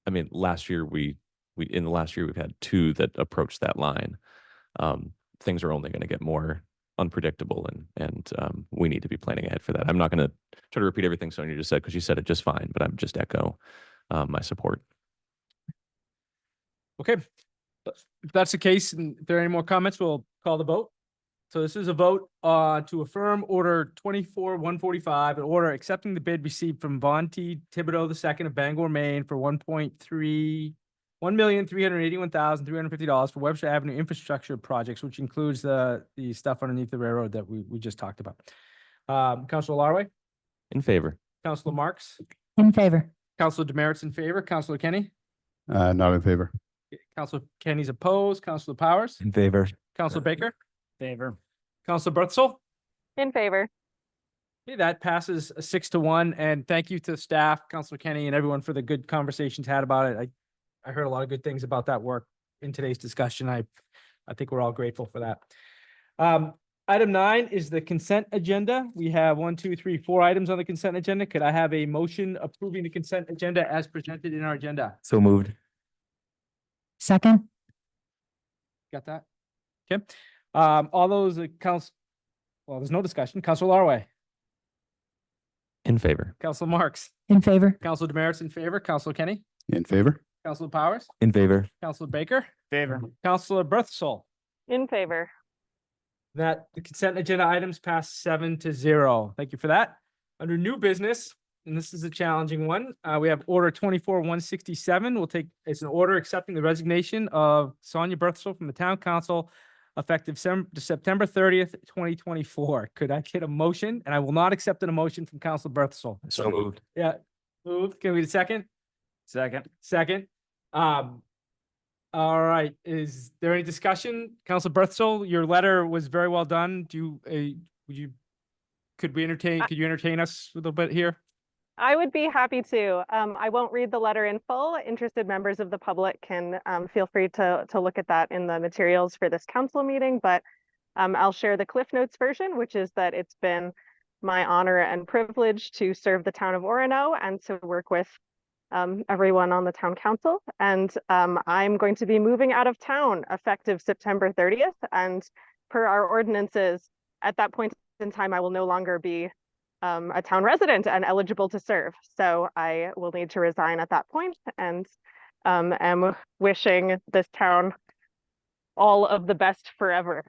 I mean, last year in the last year we've had 2 that approached that line. Things are only going to get more unpredictable, and we need to be planning ahead for that. I'm not going to try to repeat everything Sonia just said because she said it just fine, but I'm just echo my support. Okay. If that's the case, and if there are any more comments, we'll call the vote. So this is a vote to affirm order 24-145, an order accepting the bid received from Von T. Thibodeau II of Bangor, Maine for $1,381,350 for Webster Avenue infrastructure projects, which includes the stuff underneath the railroad that we just talked about. Councilor Larway, In favor. Councilor Marks, In favor. Councilor Demerits in favor, Councilor Kenny, Not in favor. Councilor Kenny's opposed, Councilor Powers, In favor. Councilor Baker, Favor. Councilor Berthel. In favor. Okay, that passes 6-1, and thank you to staff, Councilor Kenny, and everyone for the good conversations had about it. I heard a lot of good things about that work in today's discussion. I think we're all grateful for that. Item 9 is the consent agenda. We have 1, 2, 3, 4 items on the consent agenda. Could I have a motion approving the consent agenda as presented in our agenda? So moved. Second. Got that? Okay. All those well, there's no discussion. Councilor Larway, In favor. Councilor Marks, In favor. Councilor Demerits in favor, Councilor Kenny, In favor? Councilor Powers, In favor. Councilor Baker, Favor. Councilor Berthel. In favor. That the consent agenda items pass 7-0. Thank you for that. Under new business, and this is a challenging one, we have order 24-167. It's an order accepting the resignation of Sonia Berthel from the town council effective September 30th, 2024. Could I get a motion? And I will not accept an emotion from Council Berthel. So moved. Yeah, moved. Can we get a second? Second. Second. All right. Is there any discussion? Council Berthel, your letter was very well done. Could you entertain us a little bit here? I would be happy to. I won't read the letter in full. Interested members of the public can feel free to look at that in the materials for this council meeting, but I'll share the Cliff Notes version, which is that it's been my honor and privilege to serve the town of Orono and to work with everyone on the town council. And I'm going to be moving out of town effective September 30th. And per our ordinances, at that point in time, I will no longer be a town resident and eligible to serve. So I will need to resign at that point, and am wishing this town all of the best forever.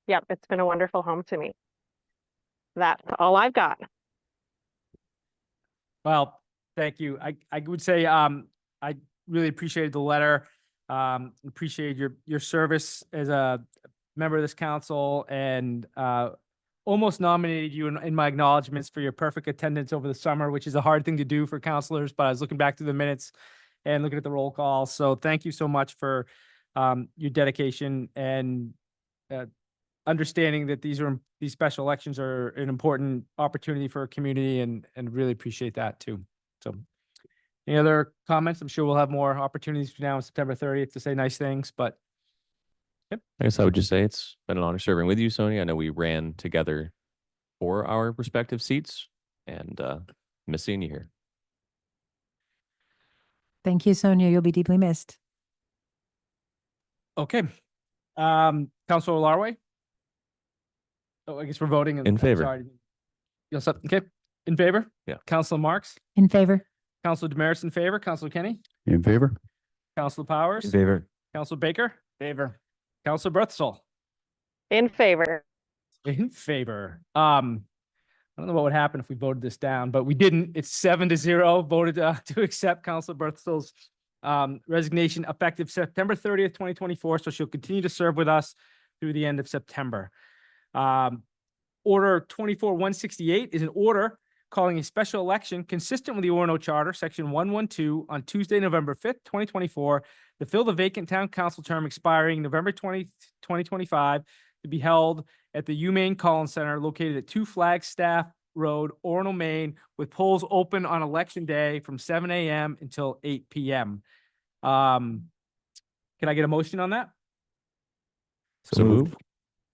Yeah, it's been a wonderful home to me. That's all I've got. Well, thank you. I would say I really appreciated the letter. Appreciate your service as a member of this council, and almost nominated you in my acknowledgements for your perfect attendance over the summer, which is a hard thing to do for counselors, but I was looking back through the minutes and looking at the roll call. So thank you so much for your dedication and understanding that these special elections are an important opportunity for our community, and really appreciate that too. So any other comments? I'm sure we'll have more opportunities between now and September 30th to say nice things, but yep. I guess I would just say it's been an honor serving with you, Sonia. I know we ran together for our respective seats, and miss seeing you here. Thank you, Sonia. You'll be deeply missed. Okay. Councilor Larway? Oh, I guess we're voting. In favor. Sorry. Yes, okay. In favor? Yeah. Councilor Marks? In favor. Councilor Demerits in favor? Councilor Kenny? In favor? Councilor Powers? In favor. Councilor Baker? Favor. Councilor Berthel? In favor. In favor. I don't know what would happen if we voted this down, but we didn't. It's 7-0 voted to accept Councilor Berthel's resignation effective September 30th, 2024. So she'll continue to serve with us through the end of September. Order 24-168 is an order calling a special election consistent with the Orono Charter, Section 112, on Tuesday, November 5th, 2024, to fill the vacant town council term expiring November 20th, 2025, to be held at the UMaine Collins Center located at 2 Flagstaff Road, Orono, Maine, with polls open on election day from 7 a.m. until 8 p.m. Can I get a motion on that? So moved.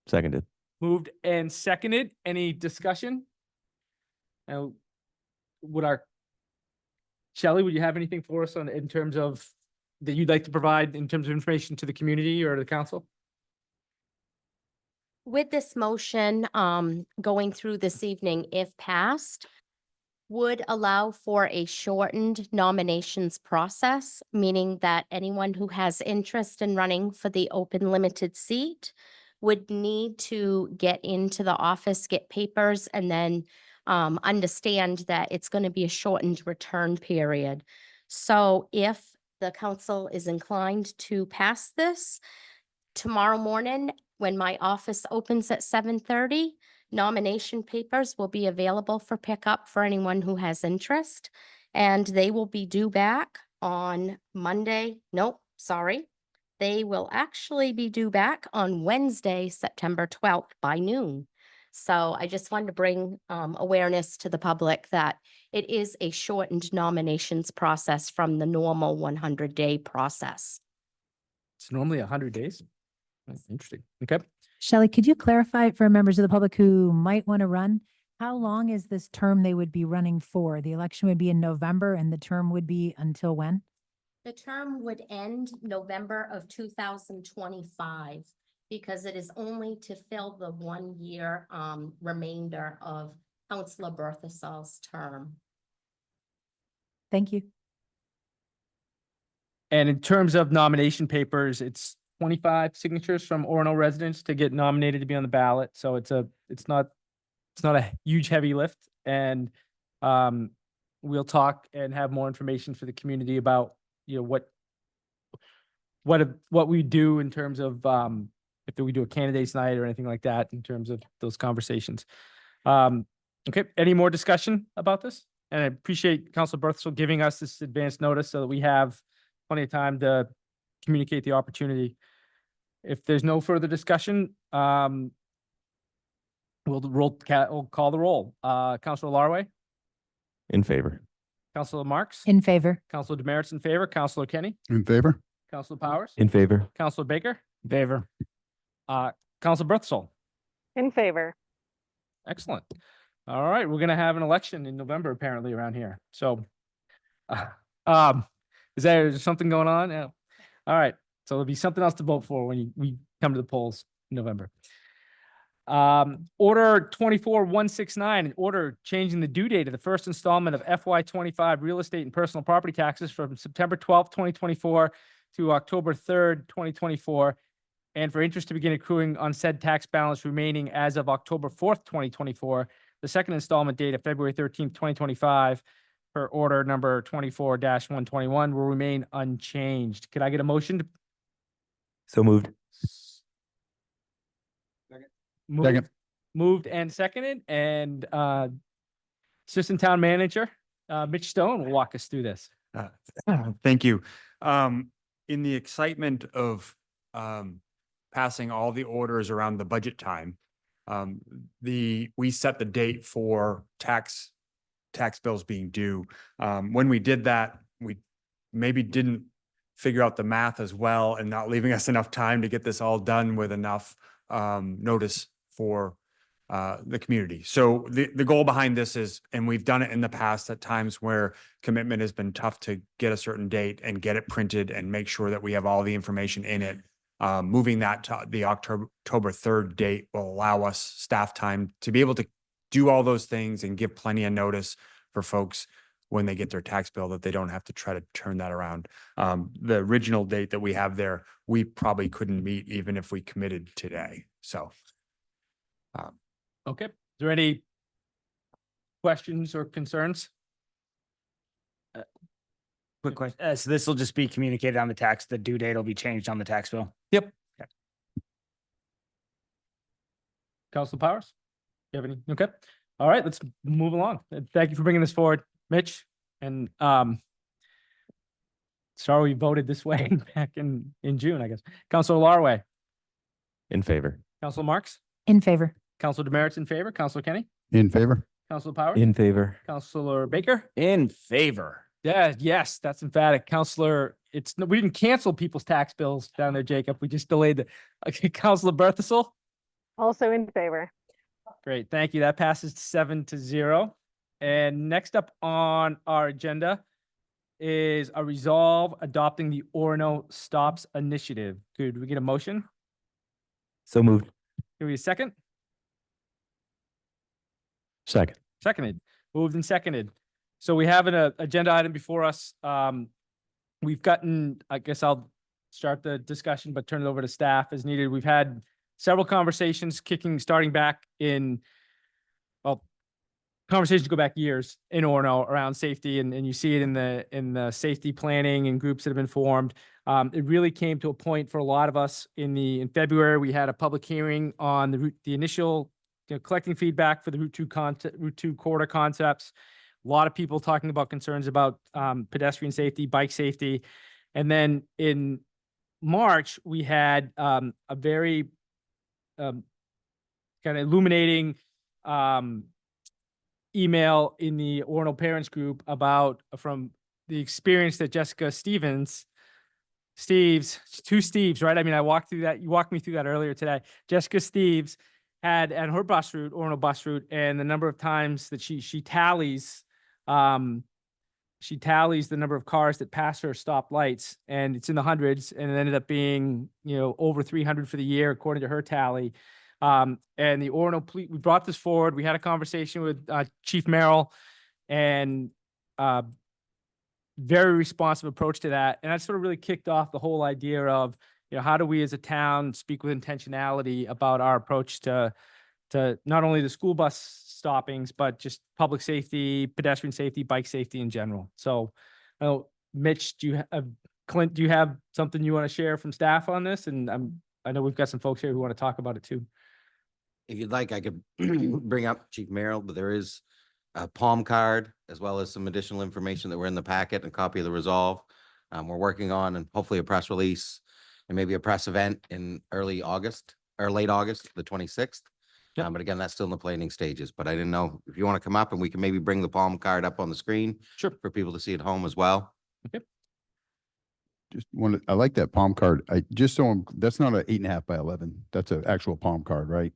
Seconded. Moved and seconded. Any discussion? Would our Shelley, would you have anything for us on in terms of that you'd like to provide in terms of information to the community or the council? With this motion, going through this evening, if passed, would allow for a shortened nominations process, meaning that anyone who has interest in running for the open limited seat would need to get into the office, get papers, and then understand that it's going to be a shortened return period. So if the council is inclined to pass this, tomorrow morning, when my office opens at 7:30, nomination papers will be available for pickup for anyone who has interest. And they will be due back on Monday. Nope, sorry. They will actually be due back on Wednesday, September 12th by noon. So I just wanted to bring awareness to the public that it is a shortened nominations process from the normal 100-day process. It's normally 100 days. That's interesting. Okay. Shelley, could you clarify for members of the public who might want to run? How long is this term they would be running for? The election would be in November and the term would be until when? The term would end November of 2025 because it is only to fill the 1-year remainder of Councilor Berthasell's term. Thank you. And in terms of nomination papers, it's 25 signatures from Orono residents to get nominated to be on the ballot. So it's not a huge heavy lift. And we'll talk and have more information for the community about, what we do in terms of if we do a candidates night or anything like that in terms of those conversations. Okay, any more discussion about this? And I appreciate Councilor Berthasell giving us this advance notice so that we have plenty of time to communicate the opportunity. If there's no further discussion, we'll call the roll. Councilor Larway, In favor. Councilor Marks, In favor. Councilor Demerits in favor, Councilor Kenny, In favor? Councilor Powers, In favor. Councilor Baker, In favor. Councilor Berthasell. In favor. Excellent. All right, we're gonna have an election in November apparently around here. So, is there something going on? Yeah. All right, so there'll be something else to vote for when we come to the polls in November. Order 24169, an order changing the due date of the first installment of FY25 real estate and personal property taxes from September 12th, 2024 to October 3rd, 2024, and for interest to begin accruing on said tax balance remaining as of October 4th, 2024. The second installment date of February 13th, 2025 per order number 24-121 will remain unchanged. Could I get a motion to So moved. Moved, moved and seconded, and Assistant Town Manager Mitch Stone will walk us through this. Thank you. In the excitement of passing all the orders around the budget time, we set the date for tax bills being due. When we did that, we maybe didn't figure out the math as well and not leaving us enough time to get this all done with enough notice for the community. So the goal behind this is, and we've done it in the past at times where commitment has been tough to get a certain date and get it printed and make sure that we have all the information in it. Moving that to the October 3rd date will allow us staff time to be able to do all those things and give plenty of notice for folks when they get their tax bill that they don't have to try to turn that around. The original date that we have there, we probably couldn't meet even if we committed today. So. Okay, is there any questions or concerns? Quick question. So this will just be communicated on the due date will be changed on the tax bill? Yep. Okay. Councilor Powers? You have any? Okay. All right, let's move along. Thank you for bringing this forward, Mitch. And sorry we voted this way back in June, I guess. Councilor Larway, In favor. Councilor Marks, In favor. Councilor Demerits in favor, Councilor Kenny, In favor? Councilor Powers, In favor. Councilor Baker. In favor. Yeah, yes, that's emphatic. Councilor, we didn't cancel people's tax bills down there, Jacob. We just delayed the, okay, Councilor Berthasol. Also in favor. Great, thank you. That passes 7-0. And next up on our agenda is a resolve adopting the Orono Stops Initiative. Could we get a motion? So moved. Give me a second. Second. Seconded. Moved and seconded. So we have an agenda item before us. We've gotten, I guess I'll start the discussion, but turn it over to staff as needed. We've had several conversations starting back in, well, conversations go back years in Orono around safety, and you see it in the safety planning and groups that have been formed. It really came to a point for a lot of us in February. We had a public hearing on the initial collecting feedback for the Route 2 corridor concepts. A lot of people talking about concerns about pedestrian safety, bike safety. And then in March, we had a very kind of illuminating email in the Orono Parents Group from the experience that Jessica Steves, two Steves, right? I mean, I walked through that. You walked me through that earlier today. Jessica Steves had at her bus route, Orono bus route, and the number of times that she tallies the number of cars that pass her stopped lights, and it's in the hundreds, and it ended up being, over 300 for the year, according to her tally. And the Orono police, we brought this forward. We had a conversation with Chief Merrill, and very responsive approach to that. And that sort of really kicked off the whole idea of, how do we as a town speak with intentionality about our approach to not only the school bus stoppings, but just public safety, pedestrian safety, bike safety in general. So, Mitch, Clint, do you have something you want to share from staff on this? And I know we've got some folks here who want to talk about it too. If you'd like, I could bring up Chief Merrill, but there is a palm card as well as some additional information that were in the packet, and a copy of the resolve. We're working on, and hopefully a press release and maybe a press event in early August or late August, the 26th. Yep. But again, that's still in the planning stages, but I didn't know if you want to come up and we can maybe bring the palm card up on the screen. Sure. For people to see at home as well. I like that palm card. That's not an 8.5 by 11. That's an actual palm card, right?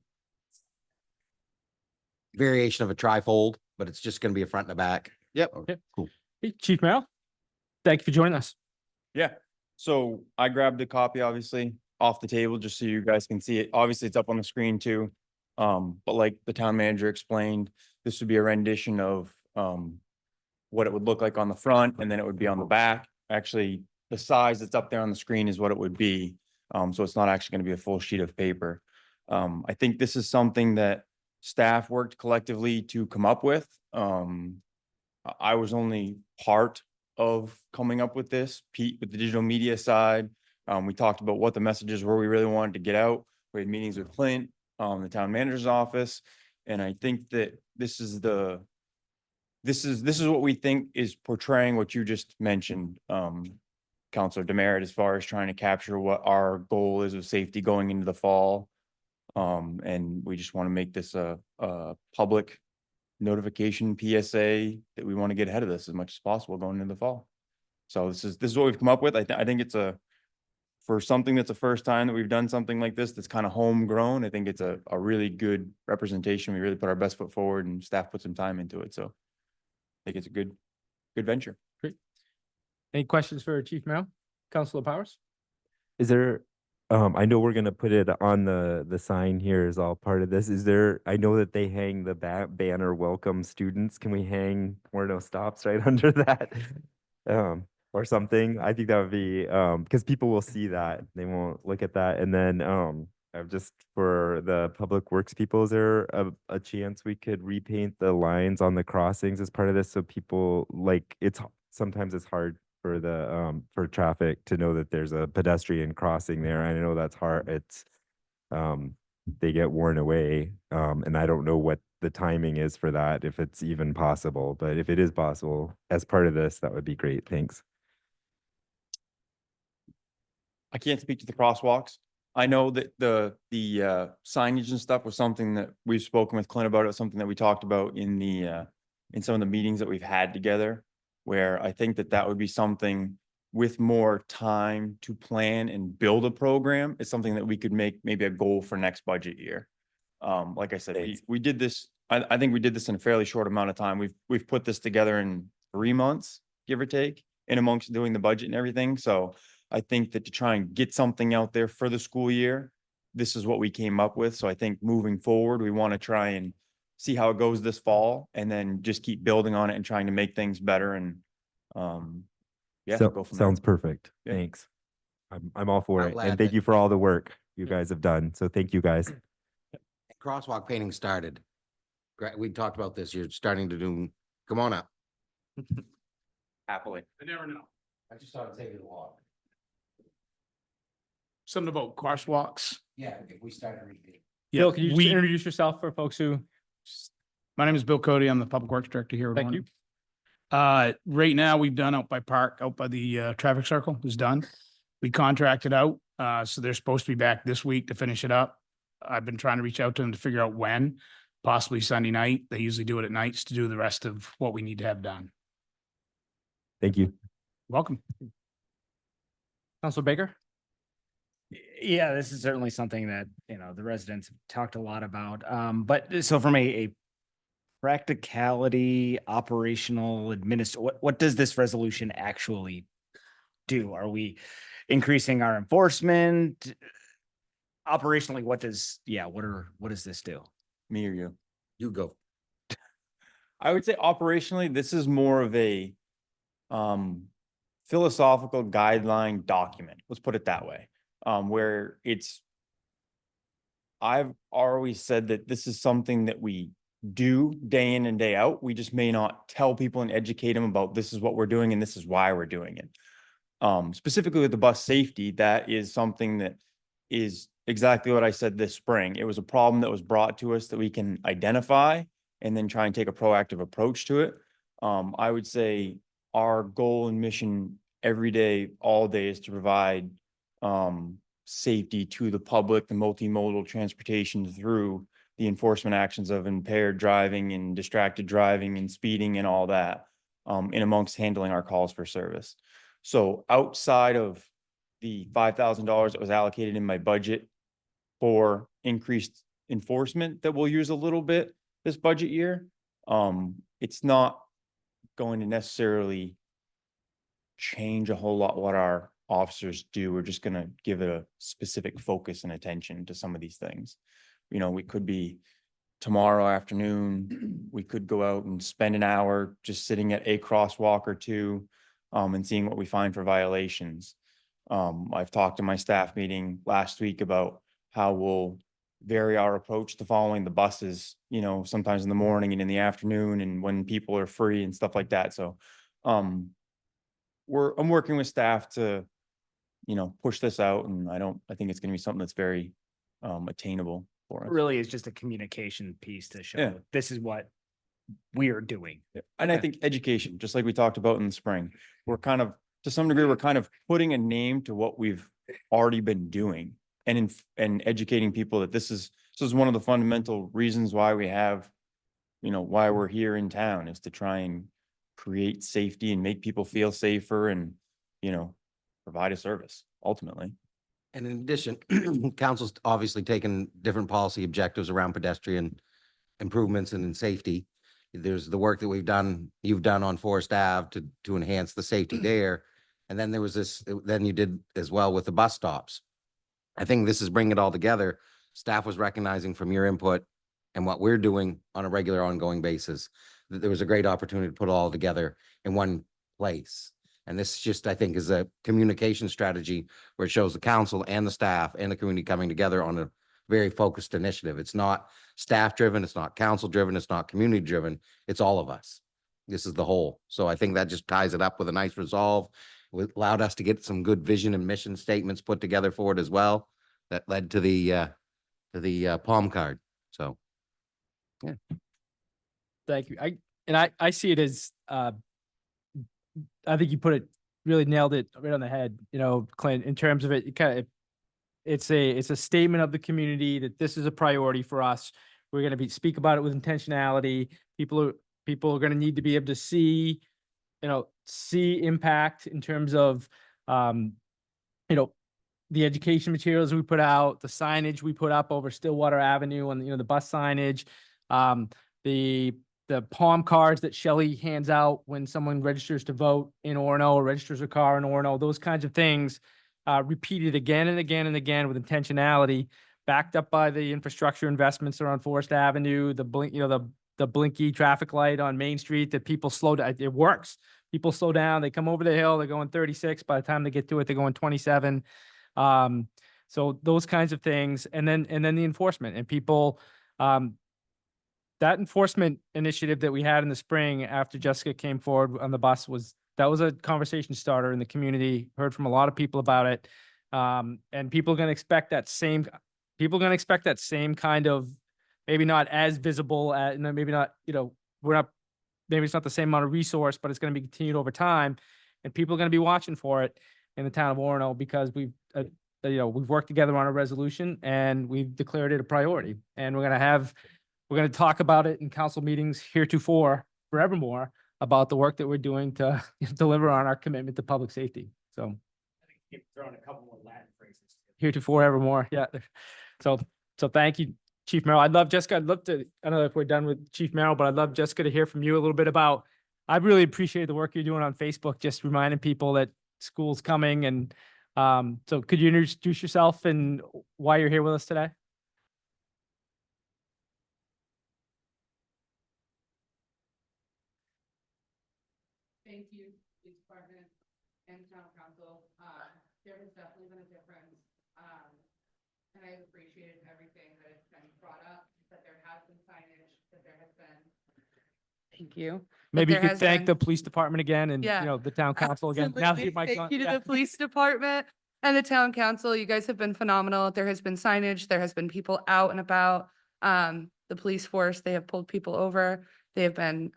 Variation of a trifold, but it's just going to be a front and a back. Yep. Okay. Cool. Hey, Chief Merrill, thank you for joining us. Yeah, so I grabbed a copy, obviously, off the table, just so you guys can see it. Obviously, it's up on the screen too. But like the town manager explained, this would be a rendition of what it would look like on the front, and then it would be on the back. Actually, the size that's up there on the screen is what it would be. So it's not actually going to be a full sheet of paper. I think this is something that staff worked collectively to come up with. I was only part of coming up with this. Pete with the digital media side. We talked about what the messages were we really wanted to get out. We had meetings with Clint, the town manager's office. And I think that this is what we think is portraying what you just mentioned, Councilor Demerit, as far as trying to capture what our goal is with safety going into the fall. And we just want to make this a public notification PSA that we want to get ahead of this as much as possible going into the fall. So this is what we've come up with. I think it's for something that's the first time that we've done something like this that's kind of homegrown. I think it's a really good representation. We really put our best foot forward, and staff put some time into it. So I think it's a good venture. Great. Any questions for Chief Merrill? Councilor Powers? Is there, I know we're gonna put it on the sign here as all part of this. Is there, I know that they hang the banner welcome students. Can we hang Orono Stops right under that? Or something? I think that would be, because people will see that, they won't look at that. And then, just for the public works people, is there a chance we could repaint the lines on the crossings as part of this? So people, like, sometimes it's hard for the for traffic to know that there's a pedestrian crossing there. I know that's hard. It's they get worn away, and I don't know what the timing is for that, if it's even possible. But if it is possible as part of this, that would be great. Thanks. I can't speak to the crosswalks. I know that the signage and stuff was something that we've spoken with Clint about. It was something that we talked about in the in some of the meetings that we've had together, where I think that that would be something with more time to plan and build a program. It's something that we could make maybe a goal for next budget year. Like I said, we did this. I think we did this in a fairly short amount of time. We've put this together in 3 months, give or take, in amongst doing the budget and everything. So I think that to try and get something out there for the school year, this is what we came up with. So I think moving forward, we want to try and see how it goes this fall, and then just keep building on it and trying to make things better. And yeah, So, go from there. sounds perfect. Yeah. Thanks. I'm all for I'm it. glad And thank that- you for all the work you guys have done. So thank you guys. Crosswalk painting started. We talked about this. You're starting to do, come on up. Happily. I never know. I just thought it'd take you a walk. Something about crosswalks. Yeah, if we started reading. Bill, can you just introduce yourself for folks who? My name is Bill Cody. I'm the Public Works Director here. at Thank Orono. you. Right now, we've done out by Park, out by the traffic circle is done. We contracted out, so they're supposed to be back this week to finish it up. I've been trying to reach out to them to figure out when, possibly Sunday night. They usually do it at nights to do the rest of what we need to have done. Thank you. Welcome. Councilor Baker? Yeah, this is certainly something that, you know, the residents have talked a lot about. But so from a practicality, operational, what does this resolution actually do? Are we increasing our enforcement? Operationally, what does this do? Me or you? You go. I would say operationally, this is more of a philosophical guideline document. Let's put it that way. Where I've always said that this is something that we do day in and day out. We just may not tell people and educate them about this is what we're doing and this is why we're doing it. Specifically with the bus safety, that is something that is exactly what I said this spring. It was a problem that was brought to us that we can identify and then try and take a proactive approach to it. I would say our goal and mission every day, all day, is to provide safety to the public, the multimodal transportation through the enforcement actions of impaired driving and distracted driving and speeding and all that, in amongst handling our calls for service. So outside of the $5,000 that was allocated in my budget for increased enforcement that we'll use a little bit this budget year, it's not going to necessarily change a whole lot what our officers do. We're just going to give it a specific focus and attention to some of these things. You know, we could be tomorrow afternoon, we could go out and spend an hour just sitting at a crosswalk or two, and seeing what we find for violations. I've talked to my staff meeting last week about how we'll vary our approach to following the buses, you know, sometimes in the morning and in the afternoon and when people are free and stuff like that. So, I'm working with staff to, you know, push this out, and I think it's going to be something that's very attainable for us. Really is just a communication piece to show Yeah. this is what we are doing. And I think education, just like we talked about in the spring, we're kind of, to some degree, we're kind of putting a name to what we've already been doing, and educating people that this is one of the fundamental reasons why we have, you know, why we're here in town, is to try and create safety and make people feel safer and, you know, provide a service ultimately. And in addition, council's obviously taken different policy objectives around pedestrian improvements and in safety. There's the work that you've done on Forest Ave to enhance the safety there. And then there was then you did as well with the bus stops. I think this is bringing it all together. Staff was recognizing from your input and what we're doing on a regular ongoing basis, that there was a great opportunity to put it all together in one place. And this just, I think, is a communication strategy where it shows the council and the staff and the community coming together on a very focused initiative. It's not staff driven, it's not council driven, it's not community driven, it's all of us. This is the whole. So I think that just ties it up with a nice resolve. It allowed us to get some good vision and mission statements put together for it as well. That led to the palm card. So, yeah. Thank you. I see it as, I think you really nailed it right on the head, you know, Clint, in terms of it kind of, it's a statement of the community that this is a priority for us. We're going to speak about it with intentionality. People are going to need to be able to see, see impact in terms of, you know, the education materials we put out, the signage we put up over Stillwater Avenue and, the bus signage, the palm cards that Shelley hands out when someone registers to vote in Orono or registers a car in Orono, those kinds of things, repeated again and again and again with intentionality, backed up by the infrastructure investments that are on Forest Avenue, the blinky traffic light on Main Street that people slow down. It works. People slow down, they come over the hill, they're going 36. By the time they get to it, they're going 27. So those kinds of things. And then the enforcement and people, that enforcement initiative that we had in the spring after Jessica came forward on the bus was a conversation starter in the community. Heard from a lot of people about it. And people are going to expect that same kind of, maybe not as visible as, maybe not, maybe it's not the same amount of resource, but it's going to be continued over time. And people are going to be watching for it in the town of Orono because we've worked together on a resolution and we've declared it a priority. And we're going to talk about it in council meetings heretofore, forevermore, about the work that we're doing to deliver on our commitment to public safety. So I think you throw in a couple more Latin phrases. Heretofore, evermore. Yeah. So thank you, Chief Merrill. I don't know if we're done with Chief Merrill, but I'd love Jessica to hear from you a little bit about, I really appreciate the work you're doing on Facebook, just reminding people that school's coming. And so could you introduce yourself and why you're here with us today? Thank you, Police Department and Town Council. There has definitely been a difference. And I've appreciated everything that has been brought up, that there has been signage, that there has been. Thank you. Maybe you there could has thank been- the police department again and, Yeah, the town council again. Now that absolutely. you might Thank you to the police department and the town council. You guys have been phenomenal. There has been signage. There has been people out and about. The police force, they have pulled people over. They have been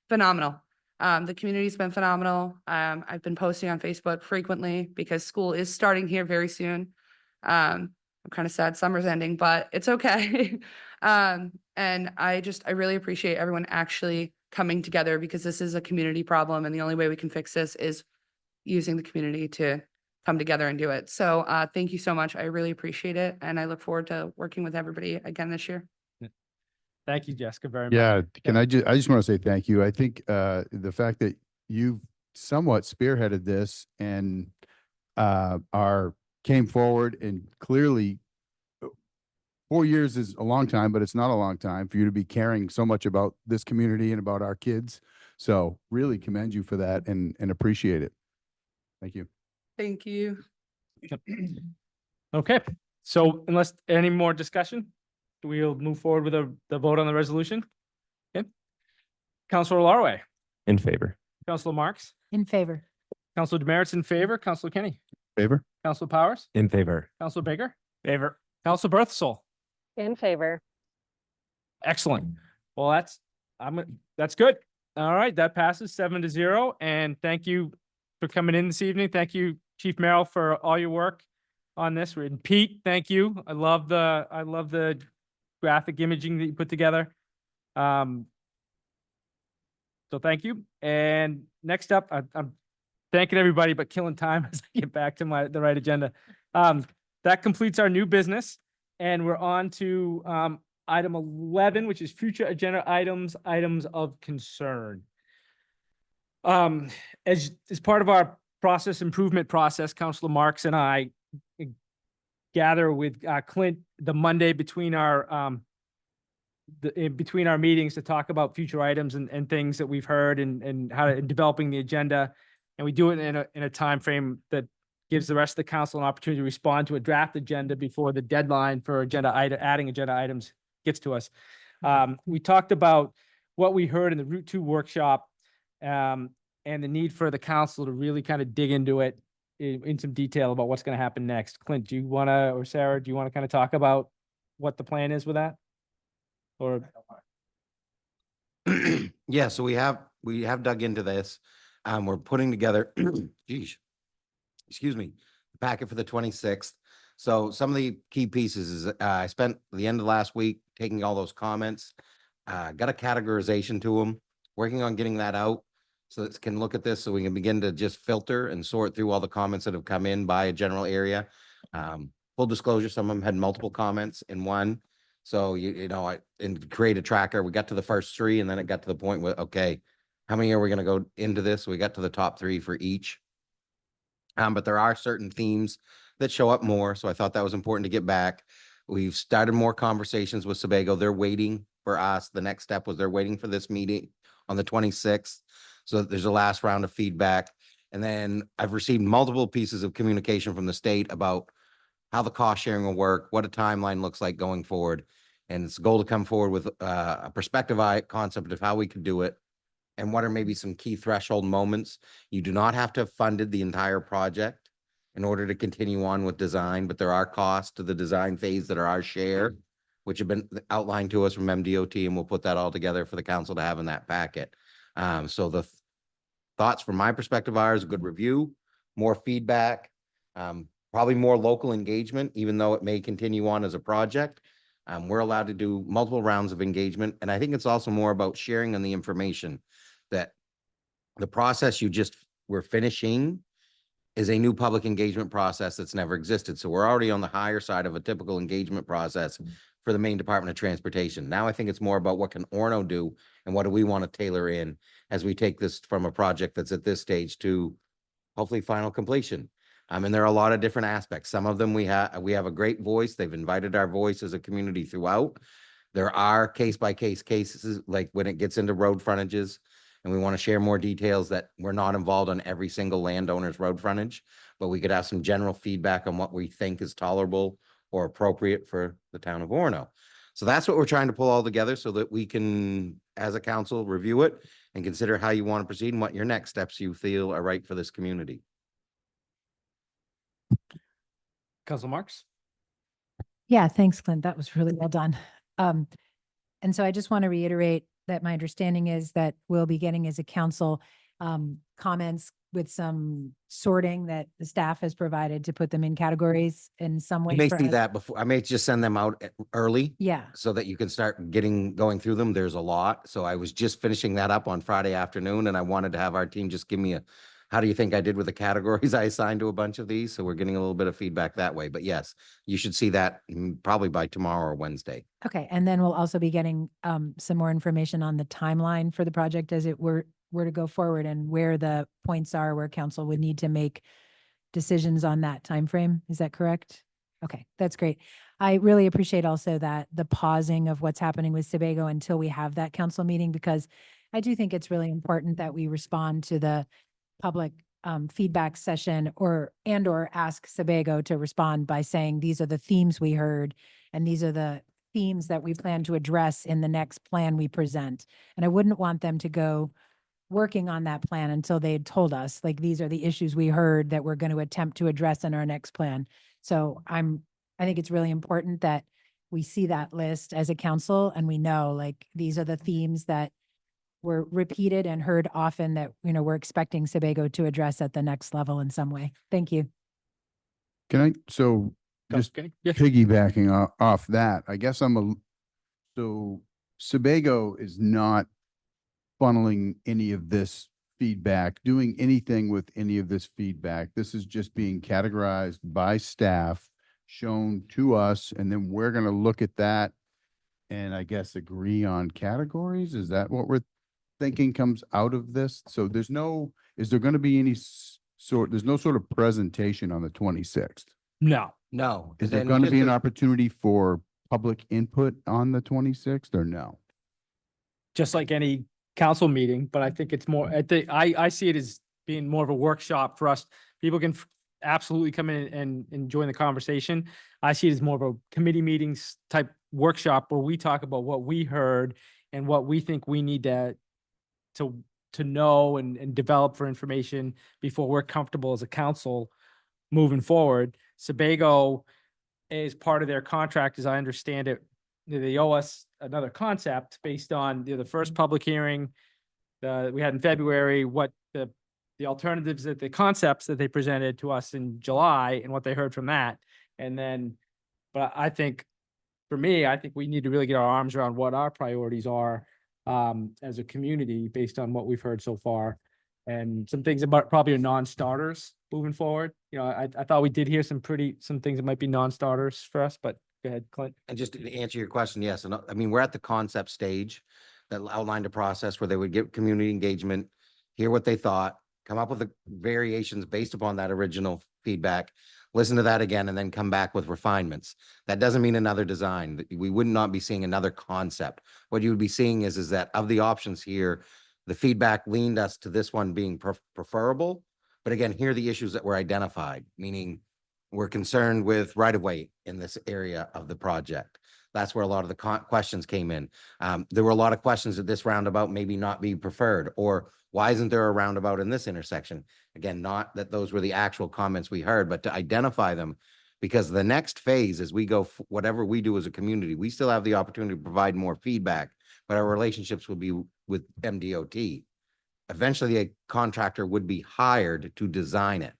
phenomenal. The community's been phenomenal. I've been posting on Facebook frequently because school is starting here very soon. I'm kind of sad summer's ending, but it's okay. And I really appreciate everyone actually coming together because this is a community problem. And the only way we can fix this is using the community to come together and do it. So thank you so much. I really appreciate it. And I look forward to working with everybody again this year. Thank you, Jessica, very much. Yeah, I just want to say thank you. I think the fact that you've somewhat spearheaded this and came forward and clearly 4 years is a long time, but it's not a long time for you to be caring so much about this community and about our kids. So really commend you for that and appreciate it. Thank you. Thank you. Okay, so unless any more discussion, we'll move forward with the vote on the resolution. Okay. Councilor Larway, In favor. Councilor Marks, In favor. Councilor Demerits in favor, Councilor Kenny, Favor? Councilor Powers, In favor. Councilor Baker. Favor. Councilor Berthasol. In favor. Excellent. Well, that's good. All right, that passes 7-0. And thank you for coming in this evening. Thank you, Chief Merrill, for all your work on this. And Pete, thank you. I love the graphic imaging that you put together. So thank you. And next up, I'm thanking everybody, but killing time as I get back to the right agenda. That completes our new business. And we're on to item 11, which is future agenda items of concern. As part of our process improvement process, Councilor Marks and I gather with Clint the Monday between our meetings to talk about future items and things that we've heard and how to developing the agenda. And we do it in a time frame that gives the rest of the council an opportunity to respond to a draft agenda before the deadline for adding agenda items gets to us. We talked about what we heard in the Route 2 workshop and the need for the council to really kind of dig into it in some detail about what's going to happen next. Clint, or Sarah, do you want to kind of talk about what the plan is with that? Or Yeah, so we have dug into this. We're putting together, geez, excuse me, the packet for the 26th. So some of the key pieces is, I spent the end of last week taking all those comments, got a categorization to them, working on getting that out so that can look at this, so we can begin to just filter and sort through all the comments that have come in by a general area. Full disclosure, some of them had multiple comments in one. So and create a tracker. We got to the first three, and then it got to the point where, okay, how many are we going to go into this? We got to the top three for each. But there are certain themes that show up more. So I thought that was important to get back. We've started more conversations with Sebago. They're waiting for us. The next step was they're waiting for this meeting on the 26th. So there's a last round of feedback. And then I've received multiple pieces of communication from the state about how the cost sharing will work, what a timeline looks like going forward. And it's a goal to come forward with a perspective concept of how we could do it and what are maybe some key threshold moments. You do not have to have funded the entire project in order to continue on with design, but there are costs to the design phase that are our share, which have been outlined to us from MDOT, and we'll put that all together for the council to have in that packet. So the thoughts from my perspective are is a good review, more feedback, probably more local engagement, even though it may continue on as a project. We're allowed to do multiple rounds of engagement. And I think it's also more about sharing on the information that the process we're finishing is a new public engagement process that's never existed. So we're already on the higher side of a typical engagement process for the Maine Department of Transportation. Now I think it's more about what can Orono do and what do we want to tailor in as we take this from a project that's at this stage to hopefully final completion. And there are a lot of different aspects. Some of them we have a great voice. They've invited our voice as a community throughout. There are case by case cases, like when it gets into road frontages, and we want to share more details that we're not involved on every single landowner's road frontage, but we could have some general feedback on what we think is tolerable or appropriate for the town of Orono. So that's what we're trying to pull all together so that we can, as a council, review it and consider how you want to proceed and what your next steps you feel are right for this community. Council Marks? Yeah, thanks, Clint. That was really well done. And so I just want to reiterate that my understanding is that we'll be getting as a council comments with some sorting that the staff has provided to put them in categories in some way. You may for see us. that before. I may just send them out early. Yeah. So that you can start going through them. There's a lot. So I was just finishing that up on Friday afternoon, and I wanted to have our team just give me how do you think I did with the categories I assigned to a bunch of these? So we're getting a little bit of feedback that way. But yes, you should see that probably by tomorrow or Wednesday. Okay, and then we'll also be getting some more information on the timeline for the project as it were to go forward and where the points are where council would need to make decisions on that time frame. Is that correct? Okay, that's great. I really appreciate also that the pausing of what's happening with Sebago until we have that council meeting, because I do think it's really important that we respond to the public feedback session or ask Sebago to respond by saying, these are the themes we heard and these are the themes that we plan to address in the next plan we present. And I wouldn't want them to go working on that plan until they had told us, like, these are the issues we heard that we're going to attempt to address in our next plan. So I think it's really important that we see that list as a council and we know, like, these are the themes that were repeated and heard often that, we're expecting Sebago to address at the next level in some way. Thank you. So just Yes. piggybacking off that, I guess so Sebago is not funneling any of this feedback, doing anything with any of this feedback. This is just being categorized by staff, shown to us, and then we're going to look at that and I guess agree on categories. Is that what we're thinking comes out of this? So is there going to be there's no sort of presentation on the 26th? No. No. Is there going to be an opportunity for public input on the 26th or no? Just like any council meeting, but I think it's more, I see it as being more of a workshop for us. People can absolutely come in and join the conversation. I see it as more of a committee meetings type workshop where we talk about what we heard and what we think we need to know and develop for information before we're comfortable as a council moving forward. Sebago, as part of their contract, as I understand it, they owe us another concept based on, the first public hearing we had in February, what the alternatives, that the concepts that they presented to us in July and what they heard from that. And then, but I think, for me, I think we need to really get our arms around what our priorities are as a community based on what we've heard so far. And some things about probably are non-starters moving forward. I thought we did hear some things that might be non-starters for us, but go ahead, Clint. And just to answer your question, yes, and I mean, we're at the concept stage that outlined a process where they would get community engagement, hear what they thought, come up with the variations based upon that original feedback, listen to that again, and then come back with refinements. That doesn't mean another design. We would not be seeing another concept. What you would be seeing is that of the options here, the feedback leaned us to this one being preferable. But again, here are the issues that were identified, meaning we're concerned with right-of-way in this area of the project. That's where a lot of the questions came in. There were a lot of questions that this roundabout maybe not be preferred, or why isn't there a roundabout in this intersection? Again, not that those were the actual comments we heard, but to identify them, because the next phase, as we go, whatever we do as a community, we still have the opportunity to provide more feedback, but our relationships will be with MDOT. Eventually, a contractor would be hired to design it.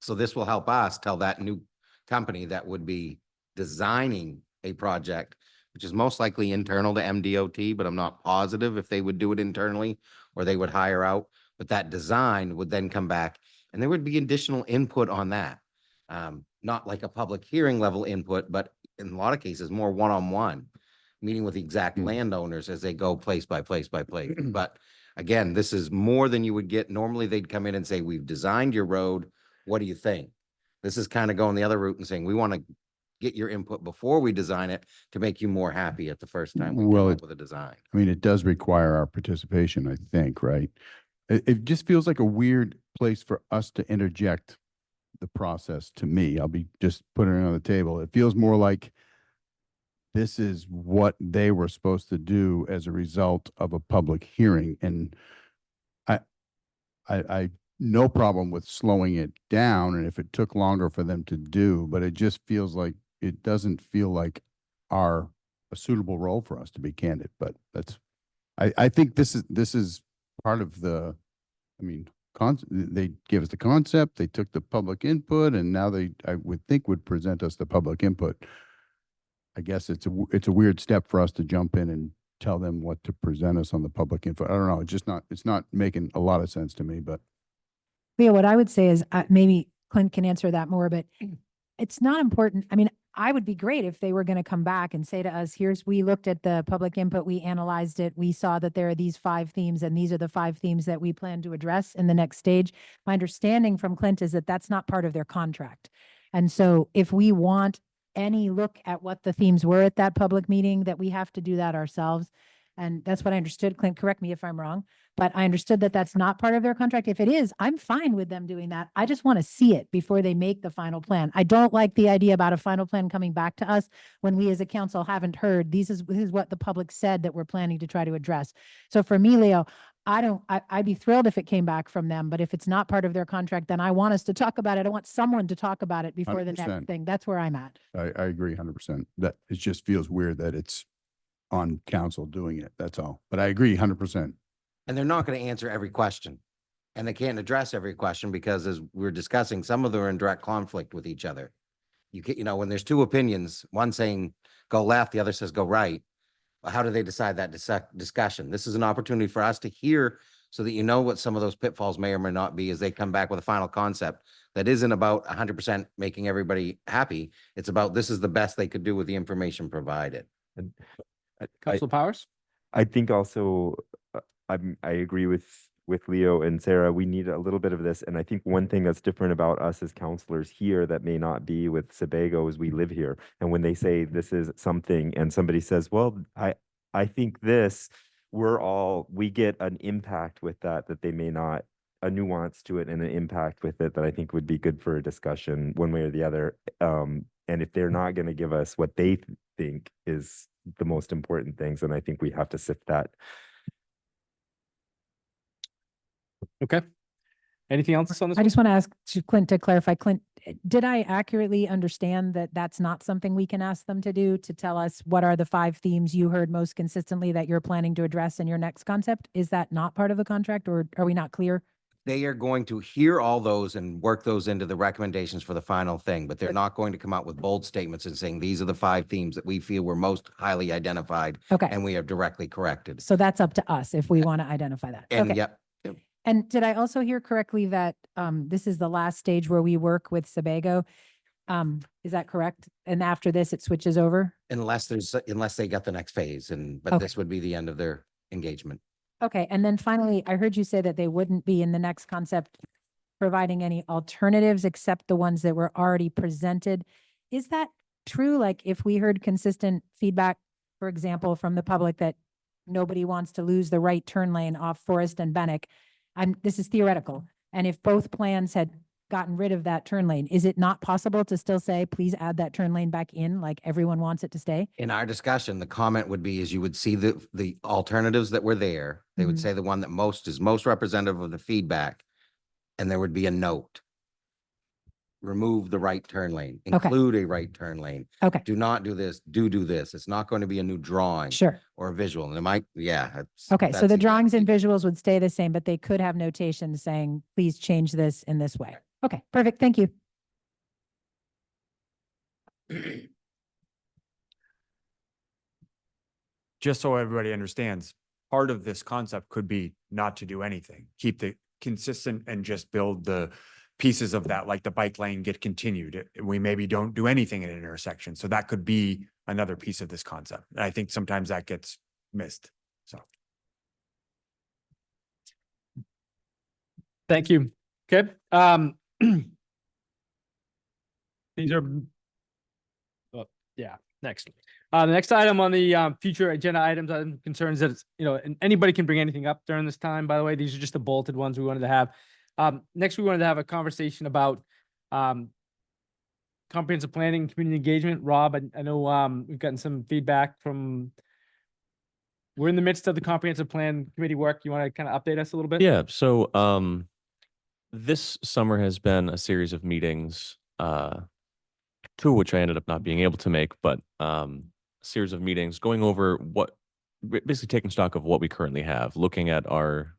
So this will help us tell that new company that would be designing a project, which is most likely internal to MDOT, but I'm not positive if they would do it internally or they would hire out. But that design would then come back and there would be additional input on that. Not like a public hearing level input, but in a lot of cases, more one-on-one, meeting with the exact landowners as they go place by place by place. But again, this is more than you would get. Normally, they'd come in and say, we've designed your road. What do you think? This is kind of going the other route and saying, we want to get your input before we design it to make you more happy at the first time we come up with a design. I mean, it does require our participation, I think, right? It just feels like a weird place for us to interject the process to me. I'll be just putting it on the table. It feels more like this is what they were supposed to do as a result of a public hearing. And I no problem with slowing it down. And if it took longer for them to do, but it just feels like it doesn't feel like a suitable role for us, to be candid. But that's, I think this is part of the, I mean, they gave us the concept, they took the public input, and now I would think would present us the public input. I guess it's a weird step for us to jump in and tell them what to present us on the public info. I don't know. It's not making a lot of sense to me, but. Leo, what I would say is maybe Clint can answer that more, but it's not important. I mean, I would be great if they were going to come back and say to us, we looked at the public input, we analyzed it, we saw that there are these 5 themes, and these are the 5 themes that we plan to address in the next stage. My understanding from Clint is that that's not part of their contract. And so if we want any look at what the themes were at that public meeting, that we have to do that ourselves. And that's what I understood. Clint, correct me if I'm wrong, but I understood that that's not part of their contract. If it is, I'm fine with them doing that. I just want to see it before they make the final plan. I don't like the idea about a final plan coming back to us when we as a council haven't heard, this is what the public said that we're planning to try to address. So for me, Leo, I'd be thrilled if it came back from them, but if it's not part of their contract, then I want us to talk about it. I want someone to talk about it before the 100%. next thing. That's where I'm at. I agree 100%. That it just feels weird that it's on council doing it. That's all. But I agree 100%. And they're not going to answer every question. And they can't address every question because, as we're discussing, some of them are in direct conflict with each other. When there's 2 opinions, one saying go left, the other says go right. Well, how do they decide that discussion? This is an opportunity for us to hear so that you know what some of those pitfalls may or may not be as they come back with a final concept that isn't about 100% making everybody happy. It's about this is the best they could do with the information provided. Councilor Powers? I think also I agree with Leo and Sarah. We need a little bit of this, and I think one thing that's different about us as counselors here that may not be with Sebago is we live here, and when they say this is something, and somebody says, "Well, I think this," we get an impact with that they may not, a nuance to it and an impact with it that I think would be good for a discussion one way or the other. And if they're not going to give us what they think is the most important things, and I think we have to sift that. Okay. Anything else on this? I just want to ask Clint to clarify. Clint, did I accurately understand that that's not something we can ask them to do, to tell us what are the 5 themes you heard most consistently that you're planning to address in your next concept? Is that not part of the contract, or are we not clear? They are going to hear all those and work those into the recommendations for the final thing, but they're not going to come out with bold statements and saying, these are the 5 themes that we feel were most highly identified Okay, and we have directly corrected. so that's up to us if we want to identify that. And Okay. yep, And did I also hear correctly that this is the last stage where we work with Sebago? Is that correct? And after this, it switches over? unless they got the next phase, but Okay. this would be the end of their engagement. Okay, and then finally, I heard you say that they wouldn't be in the next concept providing any alternatives except the ones that were already presented. Is that true? Like, if we heard consistent feedback, for example, from the public that nobody wants to lose the right turn lane off Forest and Bennick, this is theoretical. And if both plans had gotten rid of that turn lane, is it not possible to still say, please add that turn lane back in, like everyone wants it to stay? In our discussion, the comment would be, is you would see the alternatives that were there. They would Mhm. say the one that is most representative of the feedback. And there would be a note. Remove the right turn lane, Okay. include a right turn lane. Okay, Do not do this, do this. It's not going to be a new drawing sure. or a visual. And it might, yeah. Okay, so the drawings and visuals would stay the same, but they could have notations saying, please change this in this way. Okay, perfect. Thank you. Just so everybody understands, part of this concept could be not to do anything, keep the consistent and just build the pieces of that, like the bike lane get continued. We maybe don't do anything at an intersection. So that could be another piece of this concept. And I think sometimes that gets missed. So. Thank you. Okay. These are, yeah, next. The next item on the future agenda items, I'm concerned that, and anybody can bring anything up during this time, by the way. These are just the bolted ones we wanted to have. Next, we wanted to have a conversation about comprehensive planning, community engagement. Rob, I know we've gotten some feedback from, we're in the midst of the comprehensive plan committee work. You want to kind of update us a little bit? Yeah, so this summer has been a series of meetings, 2 of which I ended up not being able to make, but a series of meetings going over basically taking stock of what we currently have, looking at our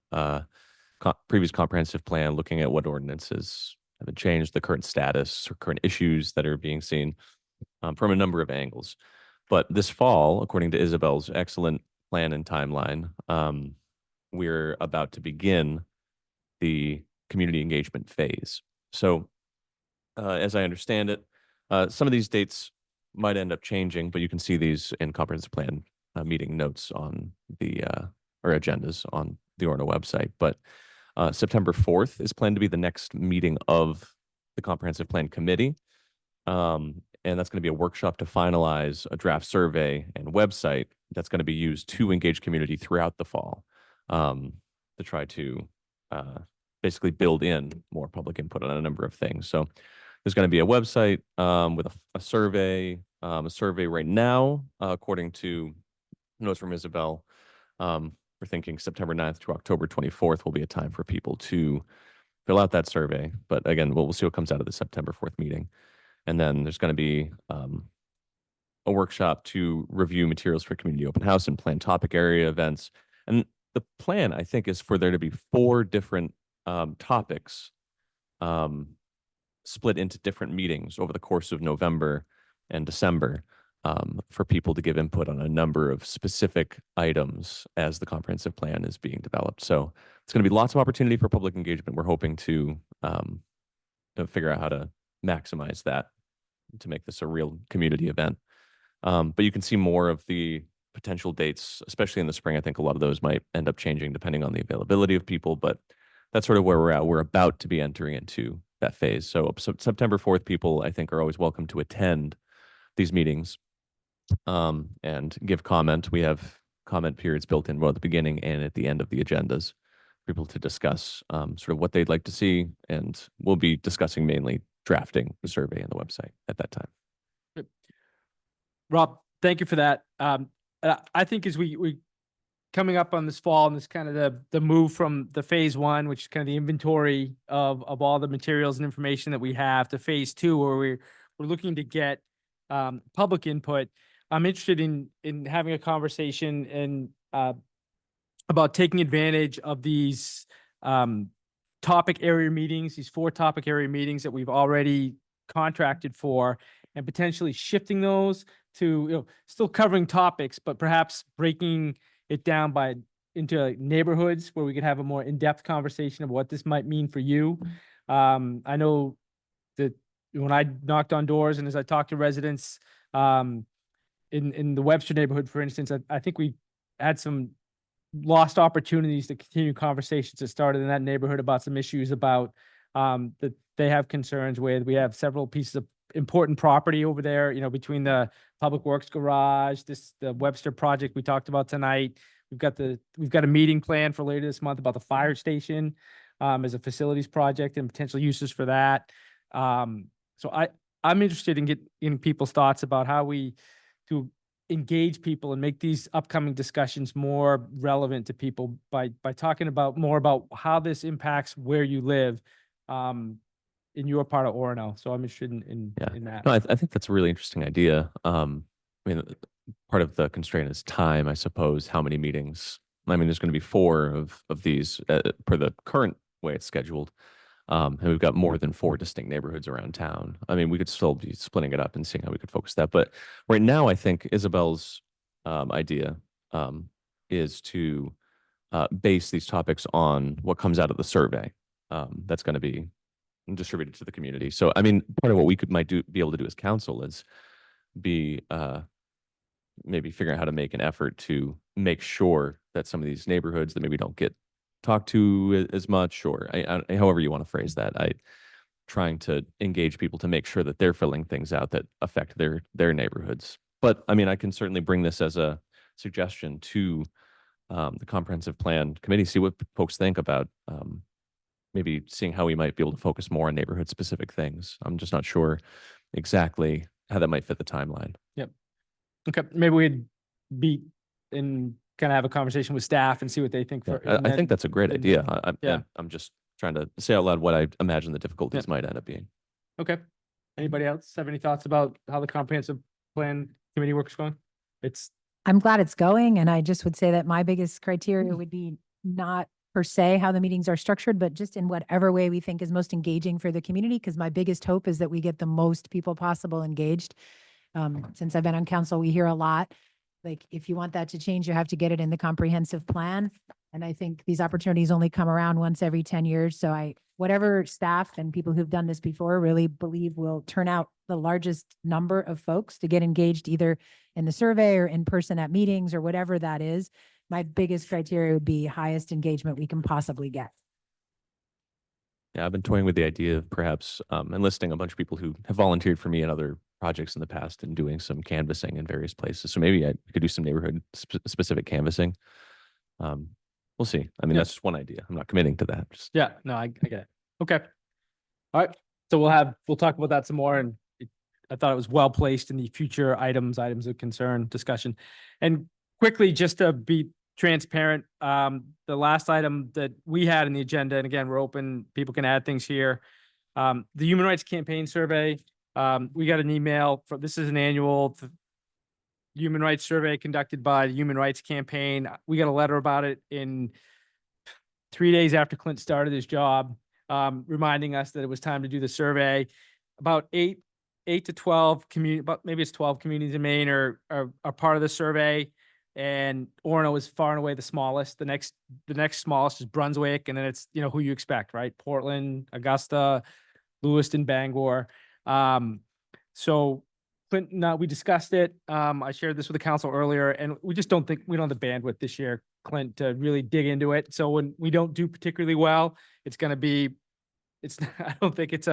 previous comprehensive plan, looking at what ordinances have changed, the current status or current issues that are being seen from a number of angles. But this fall, according to Isabel's excellent plan and timeline, we're about to begin the community engagement phase. So as I understand it, some of these dates might end up changing, but you can see these in comprehensive plan meeting notes on the or agendas on the Orono website. But September 4th is planned to be the next meeting of the comprehensive plan committee. And that's going to be a workshop to finalize a draft survey and website that's going to be used to engage community throughout the fall to try to basically build in more public input on a number of things. So there's going to be a website with a survey. A survey right now, according to notes from Isabel, we're thinking September 9th to October 24th will be a time for people to fill out that survey. But again, we'll see what comes out of the September 4th meeting. And then there's going to be a workshop to review materials for community open house and plan topic area events. And the plan, I think, is for there to be 4 different topics split into different meetings over the course of November and December for people to give input on a number of specific items as the comprehensive plan is being developed. So it's going to be lots of opportunity for public engagement. We're hoping to figure out how to maximize that to make this a real community event. But you can see more of the potential dates, especially in the spring. I think a lot of those might end up changing depending on the availability of people, but that's sort of where we're at. We're about to be entering into that phase. So September 4th, people, I think, are always welcome to attend these meetings and give comment. We have comment periods built in both at the beginning and at the end of the agendas for people to discuss sort of what they'd like to see. And we'll be discussing mainly drafting the survey and the website at that time. Rob, thank you for that. I think as we coming up on this fall and this kind of the move from the phase one, which is kind of the inventory of all the materials and information that we have, to phase two, where we're looking to get public input. I'm interested in having a conversation and about taking advantage of these topic area meetings, these 4 topic area meetings that we've already contracted for, and potentially shifting those to, still covering topics, but perhaps breaking it down into like neighborhoods where we could have a more in-depth conversation of what this might mean for you. I know that when I knocked on doors and as I talked to residents in the Webster neighborhood, for instance, I think we had some lost opportunities to continue conversations that started in that neighborhood about some issues about that they have concerns with. We have several pieces of important property over there, between the Public Works garage, the Webster project we talked about tonight. We've got a meeting planned for later this month about the fire station as a facilities project and potential uses for that. So I'm interested in getting people's thoughts about how we to engage people and make these upcoming discussions more relevant to people by talking more about how this impacts where you live in your part of Orono. So I'm interested in that. No, I think that's a really interesting idea. I mean, part of the constraint is time, I suppose. How many meetings? I mean, there's going to be 4 of these per the current way it's scheduled. And we've got more than 4 distinct neighborhoods around town. I mean, we could still be splitting it up and seeing how we could focus that. But right now, I think Isabel's idea is to base these topics on what comes out of the survey that's going to be distributed to the community. So, I mean, part of what we might be able to do as council is be maybe figuring out how to make an effort to make sure that some of these neighborhoods that maybe don't get talked to as much, or however you want to phrase that, trying to engage people to make sure that they're filling things out that affect their neighborhoods. But I mean, I can certainly bring this as a suggestion to the comprehensive plan committee, see what folks think about maybe seeing how we might be able to focus more on neighborhood specific things. I'm just not sure exactly how that might fit the timeline. Yep. Okay. Maybe we'd be and kind of have a conversation with staff and see what they think. I think that's a great idea. Yeah. I'm just trying to say out loud what I imagine the difficulties might end up being. Okay. Anybody else have any thoughts about how the comprehensive plan committee work is going? I'm glad it's going, and I just would say that my biggest criteria would be not per se how the meetings are structured, but just in whatever way we think is most engaging for the community, because my biggest hope is that we get the most people possible engaged. Since I've been on council, we hear a lot, like, if you want that to change, you have to get it in the comprehensive plan. And I think these opportunities only come around once every 10 years. So whatever staff and people who've done this before really believe will turn out the largest number of folks to get engaged either in the survey or in person at meetings or whatever that is. My biggest criteria would be highest engagement we can possibly get. Yeah, I've been toying with the idea of perhaps enlisting a bunch of people who have volunteered for me in other projects in the past and doing some canvassing in various places. So maybe I could do some neighborhood specific canvassing. We'll see. I mean, that's just one idea. I'm not committing to that. Yeah, no, I get it. Okay. All right. So we'll talk about that some more. And I thought it was well placed in the future items of concern discussion. And quickly, just to be transparent, the last item that we had in the agenda, and again, we're open, people can add things here. The Human Rights Campaign Survey, we got an email this is an annual human rights survey conducted by the Human Rights Campaign. We got a letter about it in 3 days after Clint started his job, reminding us that it was time to do the survey. About 8 to 12 but maybe it's 12 communities in Maine are part of the survey. And Orono is far and away the smallest. The next smallest is Brunswick, and then it's who you expect, right? Portland, Augusta, Lewiston, Bangor. So Clinton, we discussed it. I shared this with the council earlier, and we just don't think we don't have the bandwidth this year, Clint, to really dig into it. So when we don't do particularly well, I don't think it's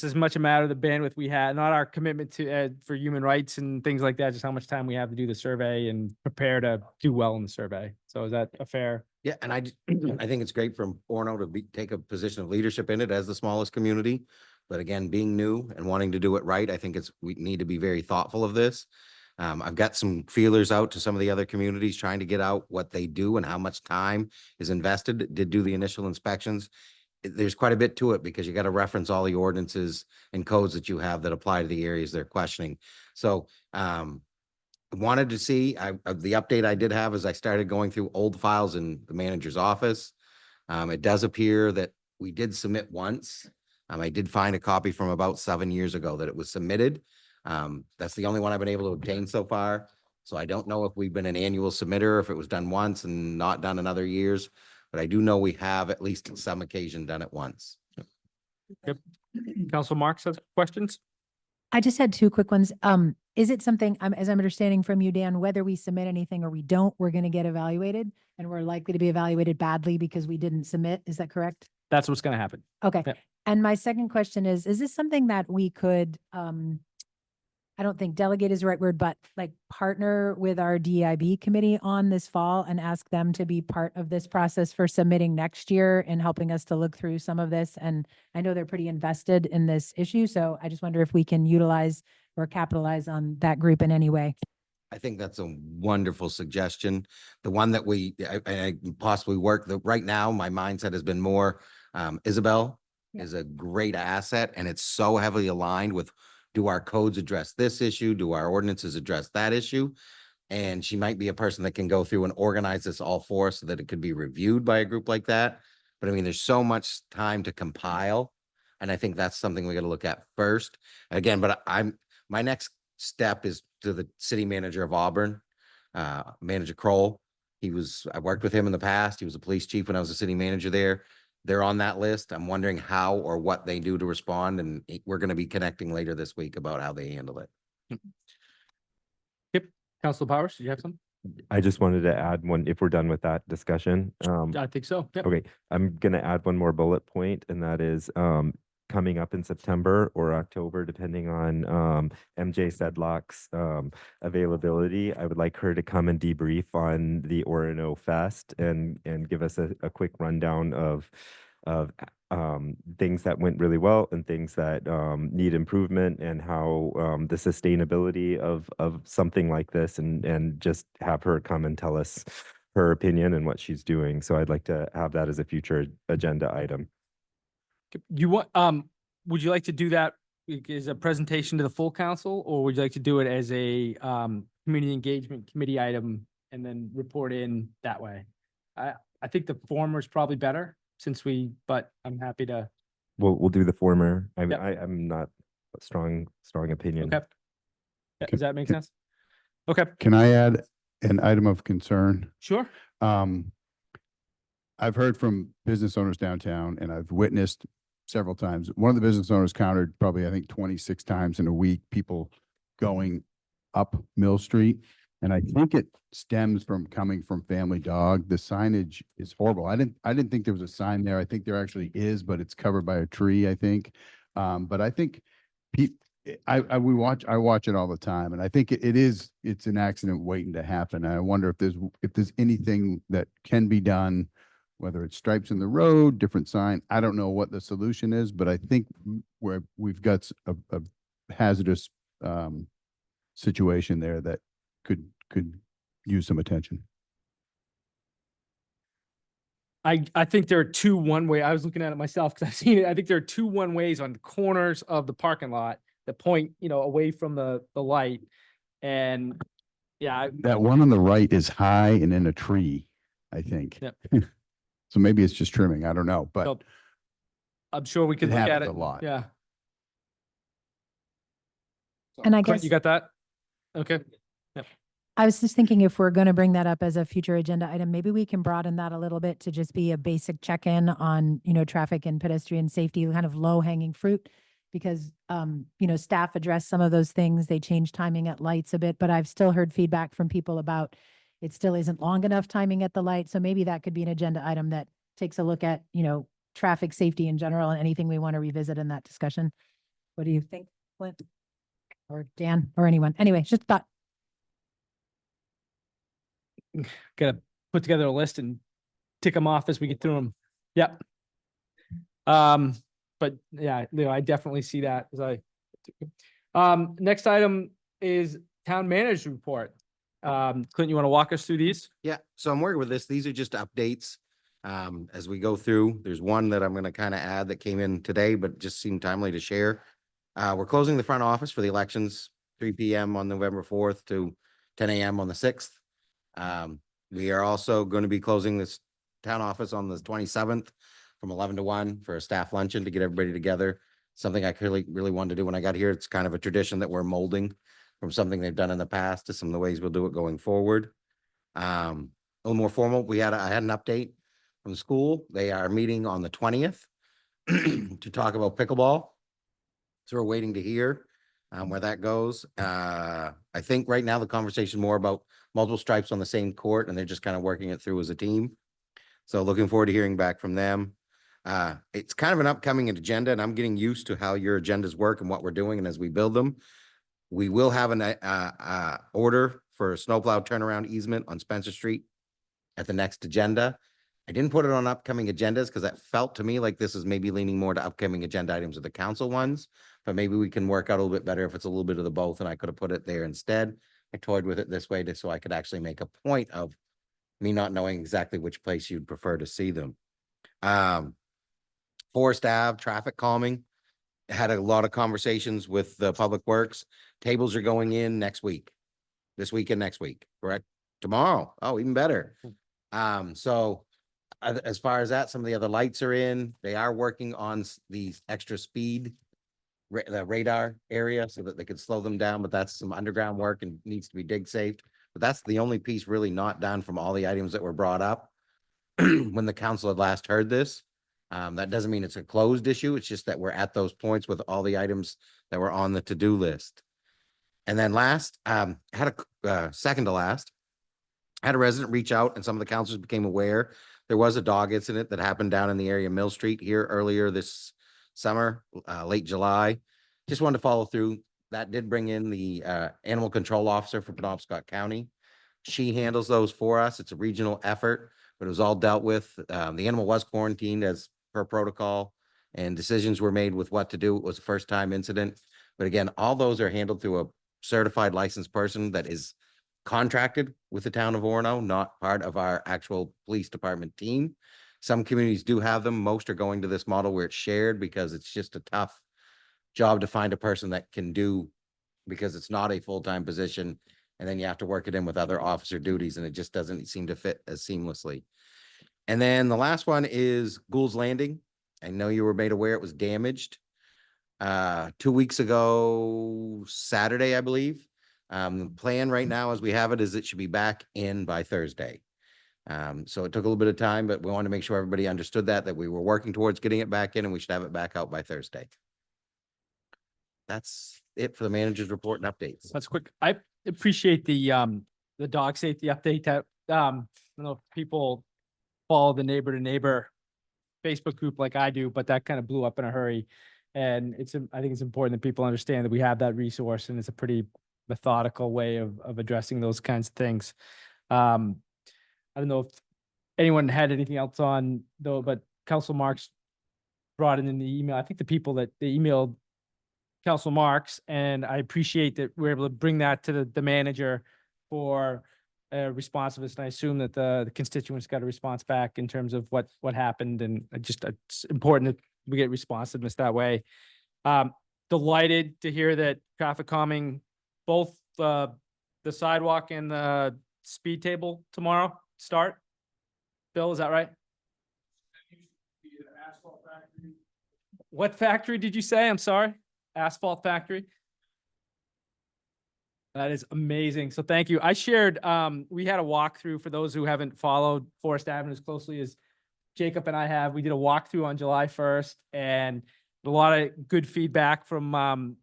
as much a matter of the bandwidth we had, not our commitment to for human rights and things like that, just how much time we have to do the survey and prepare to do well in the survey. So is that a fair? Yeah, and I think it's great for Orono to take a position of leadership in it as the smallest community. But again, being new and wanting to do it right, I think we need to be very thoughtful of this. I've got some feelers out to some of the other communities trying to get out what they do and how much time is invested. Did do the initial inspections. There's quite a bit to it because you got to reference all the ordinances and codes that you have that apply to the areas they're questioning. So, wanted to see, the update I did have is I started going through old files in the manager's office. It does appear that we did submit once. I did find a copy from about 7 years ago that it was submitted. That's the only one I've been able to obtain so far. So I don't know if we've been an annual submitter, if it was done once and not done in other years, but I do know we have at least on some occasion done it once. Yep. Council Marks has questions? I just had two quick ones. Is it something, as I'm understanding from you, Dan, whether we submit anything or we don't, we're going to get evaluated and we're likely to be evaluated badly because we didn't submit? Is that correct? That's what's going to happen. Okay. Yep. And my second question is this something that we could, I don't think delegate is the right word, but like partner with our DIB committee on this fall and ask them to be part of this process for submitting next year and helping us to look through some of this? And I know they're pretty invested in this issue, so I just wonder if we can utilize or capitalize on that group in any way. I think that's a wonderful suggestion. The one that I possibly work, right now, my mindset has been more, Isabel is a great asset and it's so heavily aligned with, do our codes address this issue? Do our ordinances address that issue? And she might be a person that can go through and organize this all for us so that it could be reviewed by a group like that. But I mean, there's so much time to compile. And I think that's something we got to look at first. Again, but my next step is to the city manager of Auburn, Manager Kroll. I worked with him in the past. He was a police chief when I was a city manager there. They're on that list. I'm wondering how or what they do to respond. And we're going to be connecting later this week about how they handle it. Yep. Council Powers, do you have some? I just wanted to add one, if we're done with that discussion. I think so. Yep. Okay, I'm gonna add one more bullet point, and that is coming up in September or October, depending on MJ Sedlock's availability. I would like her to come and debrief on the Orono Fest and give us a quick rundown of things that went really well and things that need improvement, and how the sustainability of something like this, and just have her come and tell us her opinion and what she's doing. So I'd like to have that as a future agenda item. You want, would you like to do that as a presentation to the full council, or would you like to do it as a community engagement committee item and then report in that way? I think the former is probably better but I'm happy to. We'll do the former. Yep. I'm not a strong opinion. Okay. Yeah, does that make sense? Okay, Can I add an item of concern? sure. I've heard from business owners downtown and I've witnessed several times. One of the business owners counted probably, I think, 26 times in a week, people going up Mill Street. And I think it stems from coming from Family Dog. The signage is horrible. I didn't think there was a sign there. I think there actually is, but it's covered by a tree, I think. But I think I watch it all the time, and I think it's an accident waiting to happen. I wonder if there's anything that can be done, whether it's stripes in the road, different sign. I don't know what the solution is, but I think where we've got a hazardous situation there that could use some attention. I think there are two one-way. I was looking at it myself because I've seen it. I think there are two one-ways on the corners of the parking lot that point, away from the light. And yeah. That one on the right is high and in a tree, I think. Yep. So maybe it's just trimming. I don't know, but So, I'm sure we could it look at happens it. a lot. Yeah. And I Clint, guess you got that? Okay. I was just thinking if we're going to bring that up as a future agenda item, maybe we can broaden that a little bit to just be a basic check-in on, traffic and pedestrian safety, kind of low hanging fruit. Because, staff addressed some of those things. They changed timing at lights a bit, but I've still heard feedback from people about it still isn't long enough timing at the light. So maybe that could be an agenda item that takes a look at, traffic safety in general and anything we want to revisit in that discussion. What do you think, Clint? Or Dan or anyone? Anyway, just thought. Gotta put together a list and tick them off as we get through them. Yep. But yeah, I definitely see that as next item is town manager's report. Clint, you want to walk us through these? Yeah, so I'm working with this. These are just updates. As we go through, there's one that I'm gonna kind of add that came in today, but just seemed timely to share. We're closing the front office for the elections, 3 PM on November 4th to 10 AM on the 6th. We are also going to be closing this town office on the 27th from 11 to 1 for a staff luncheon to get everybody together. Something I really wanted to do when I got here. It's kind of a tradition that we're molding from something they've done in the past to some of the ways we'll do it going forward. A little more formal, I had an update from the school. They are meeting on the 20th to talk about pickleball. So we're waiting to hear where that goes. I think right now the conversation more about multiple stripes on the same court, and they're just kind of working it through as a team. So looking forward to hearing back from them. It's kind of an upcoming agenda, and I'm getting used to how your agendas work and what we're doing. And as we build them, we will have an order for a snowplow turnaround easement on Spencer Street at the next agenda. I didn't put it on upcoming agendas because that felt to me like this is maybe leaning more to upcoming agenda items of the council ones, but maybe we can work out a little bit better if it's a little bit of the both, and I could have put it there instead. I toyed with it this way just so I could actually make a point of me not knowing exactly which place you'd prefer to see them. Forest Ave, traffic calming. Had a lot of conversations with the Public Works. Tables are going in next week. This week and next week, correct? Tomorrow. Oh, even better. So as far as that, some of the other lights are in. They are working on these extra speed, the radar area so that they could slow them down, but that's some underground work and needs to be dig safe. But that's the only piece really not done from all the items that were brought up when the council had last heard this. That doesn't mean it's a closed issue. It's just that we're at those points with all the items that were on the to-do list. And then last, had a second to last, had a resident reach out, and some of the councilors became aware there was a dog incident that happened down in the area of Mill Street here earlier this summer, late July. Just wanted to follow through. That did bring in the animal control officer for Penobscot County. She handles those for us. It's a regional effort, but it was all dealt with. The animal was quarantined as per protocol, and decisions were made with what to do. It was a first-time incident. But again, all those are handled through a certified licensed person that is contracted with the town of Orono, not part of our actual police department team. Some communities do have them. Most are going to this model where it's shared because it's just a tough job to find a person that can do, because it's not a full-time position. And then you have to work it in with other officer duties, and it just doesn't seem to fit as seamlessly. And then the last one is Gould's Landing. I know you were made aware it was damaged 2 weeks ago, Saturday, I believe. The plan right now as we have it is it should be back in by Thursday. So it took a little bit of time, but we wanted to make sure everybody understood that we were working towards getting it back in, and we should have it back out by Thursday. That's it for the manager's report and updates. That's quick. I appreciate the dog safety update. That I don't know if people follow the neighbor to neighbor Facebook group like I do, but that kind of blew up in a hurry. And I think it's important that people understand that we have that resource, and it's a pretty methodical way of addressing those kinds of things. I don't know if anyone had anything else on though, but Council Marks brought in the email. I think the people that they emailed Council Marks, and I appreciate that we're able to bring that to the manager for responsiveness. And I assume that the constituents got a response back in terms of what happened, and it's important that we get responsiveness that way. Delighted to hear that traffic calming, both the sidewalk and the speed table tomorrow start. Bill, is that right? What factory did you say? I'm sorry. Asphalt factory. That is amazing. So thank you. I shared, we had a walkthrough for those who haven't followed Forest Avenue as closely as Jacob and I have. We did a walkthrough on July 1st, and a lot of good feedback from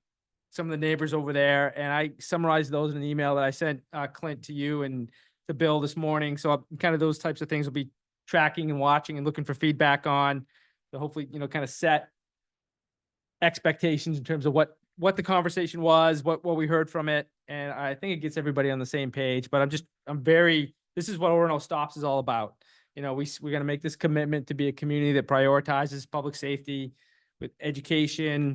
some of the neighbors over there. And I summarized those in an email that I sent Clint to you and to Bill this morning. So kind of those types of things will be tracking and watching and looking for feedback on. So hopefully, kind of set expectations in terms of what the conversation was, what we heard from it. And I think it gets everybody on the same page, but this is what Orono Stops is all about. We're going to make this commitment to be a community that prioritizes public safety with education,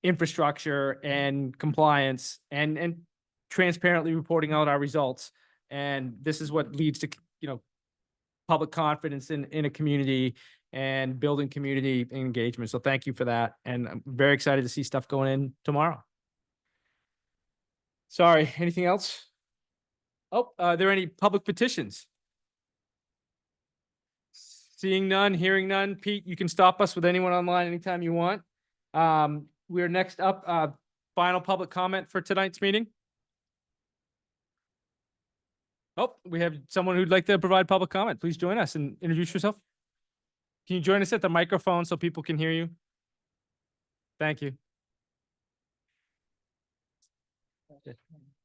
infrastructure, and compliance, and transparently reporting out our results. And this is what leads to, public confidence in a community and building community engagement. So thank you for that. And I'm very excited to see stuff going in tomorrow. Sorry, anything else? Oh, are there any public petitions? Seeing none, hearing none. Pete, you can stop us with anyone online anytime you want. We're next up, final public comment for tonight's meeting. Oh, we have someone who'd like to provide public comment. Please join us and introduce yourself. Can you join us at the microphone so people can hear you? Thank you.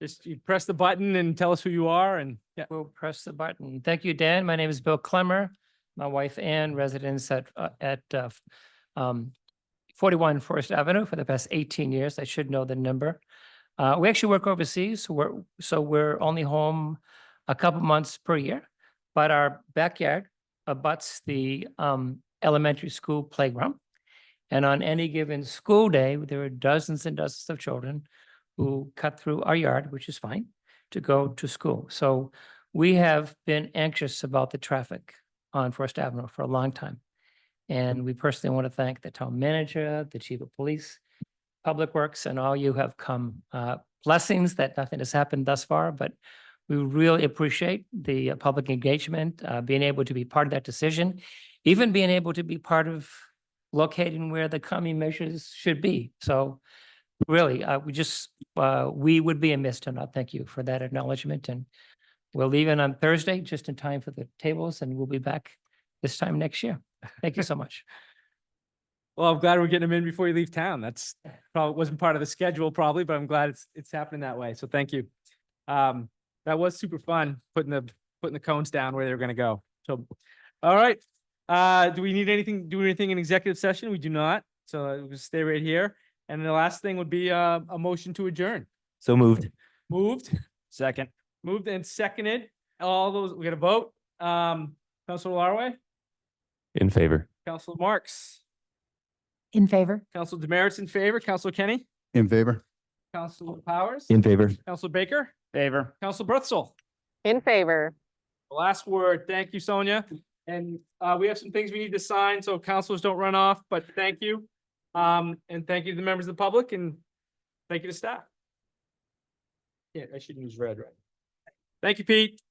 Just you press the button and tell us who you are and yeah. We'll press the button. Thank you, Dan. My name is Bill Clemmer. My wife Ann, residents at 41 Forest Avenue for the past 18 years. I should know the number. We actually work overseas, so we're only home a couple months per year, but our backyard abuts the elementary school playground. And on any given school day, there are dozens and dozens of children who cut through our yard, which is fine, to go to school. So we have been anxious about the traffic on First Avenue for a long time. And we personally want to thank the town manager, the chief of police, Public Works, and all you have come. Blessings that nothing has happened thus far, but we really appreciate the public engagement, being able to be part of that decision, even being able to be part of locating where the coming measures should be. So really, we would be amiss to not thank you for that acknowledgement. And we'll leave it on Thursday, just in time for the tables, and we'll be back this time next year. Thank you so much. Well, I'm glad we're getting them in before you leave town. That's probably wasn't part of the schedule probably, but I'm glad it's happening that way. So thank you. That was super fun putting the cones down where they were going to go. So, all right. Do we need do anything in executive session? We do not. So we'll stay right here. And the last thing would be a motion to adjourn. So moved. Moved. Second. Moved and seconded. All those, we got to vote. Councilor Larway, In favor. Councilor Marks, In favor? Councilor Demerits in favor, Councilor Kenny, In favor? Councilor Powers, In favor. Councilor Baker, Favor. Councilor Berthel. In favor. Last word. Thank you, Sonia. And we have some things we need to sign, so councilors don't run off, but thank you. And thank you to the members of the public and thank you to staff. Yeah, I shouldn't use red, right? Thank you, Pete.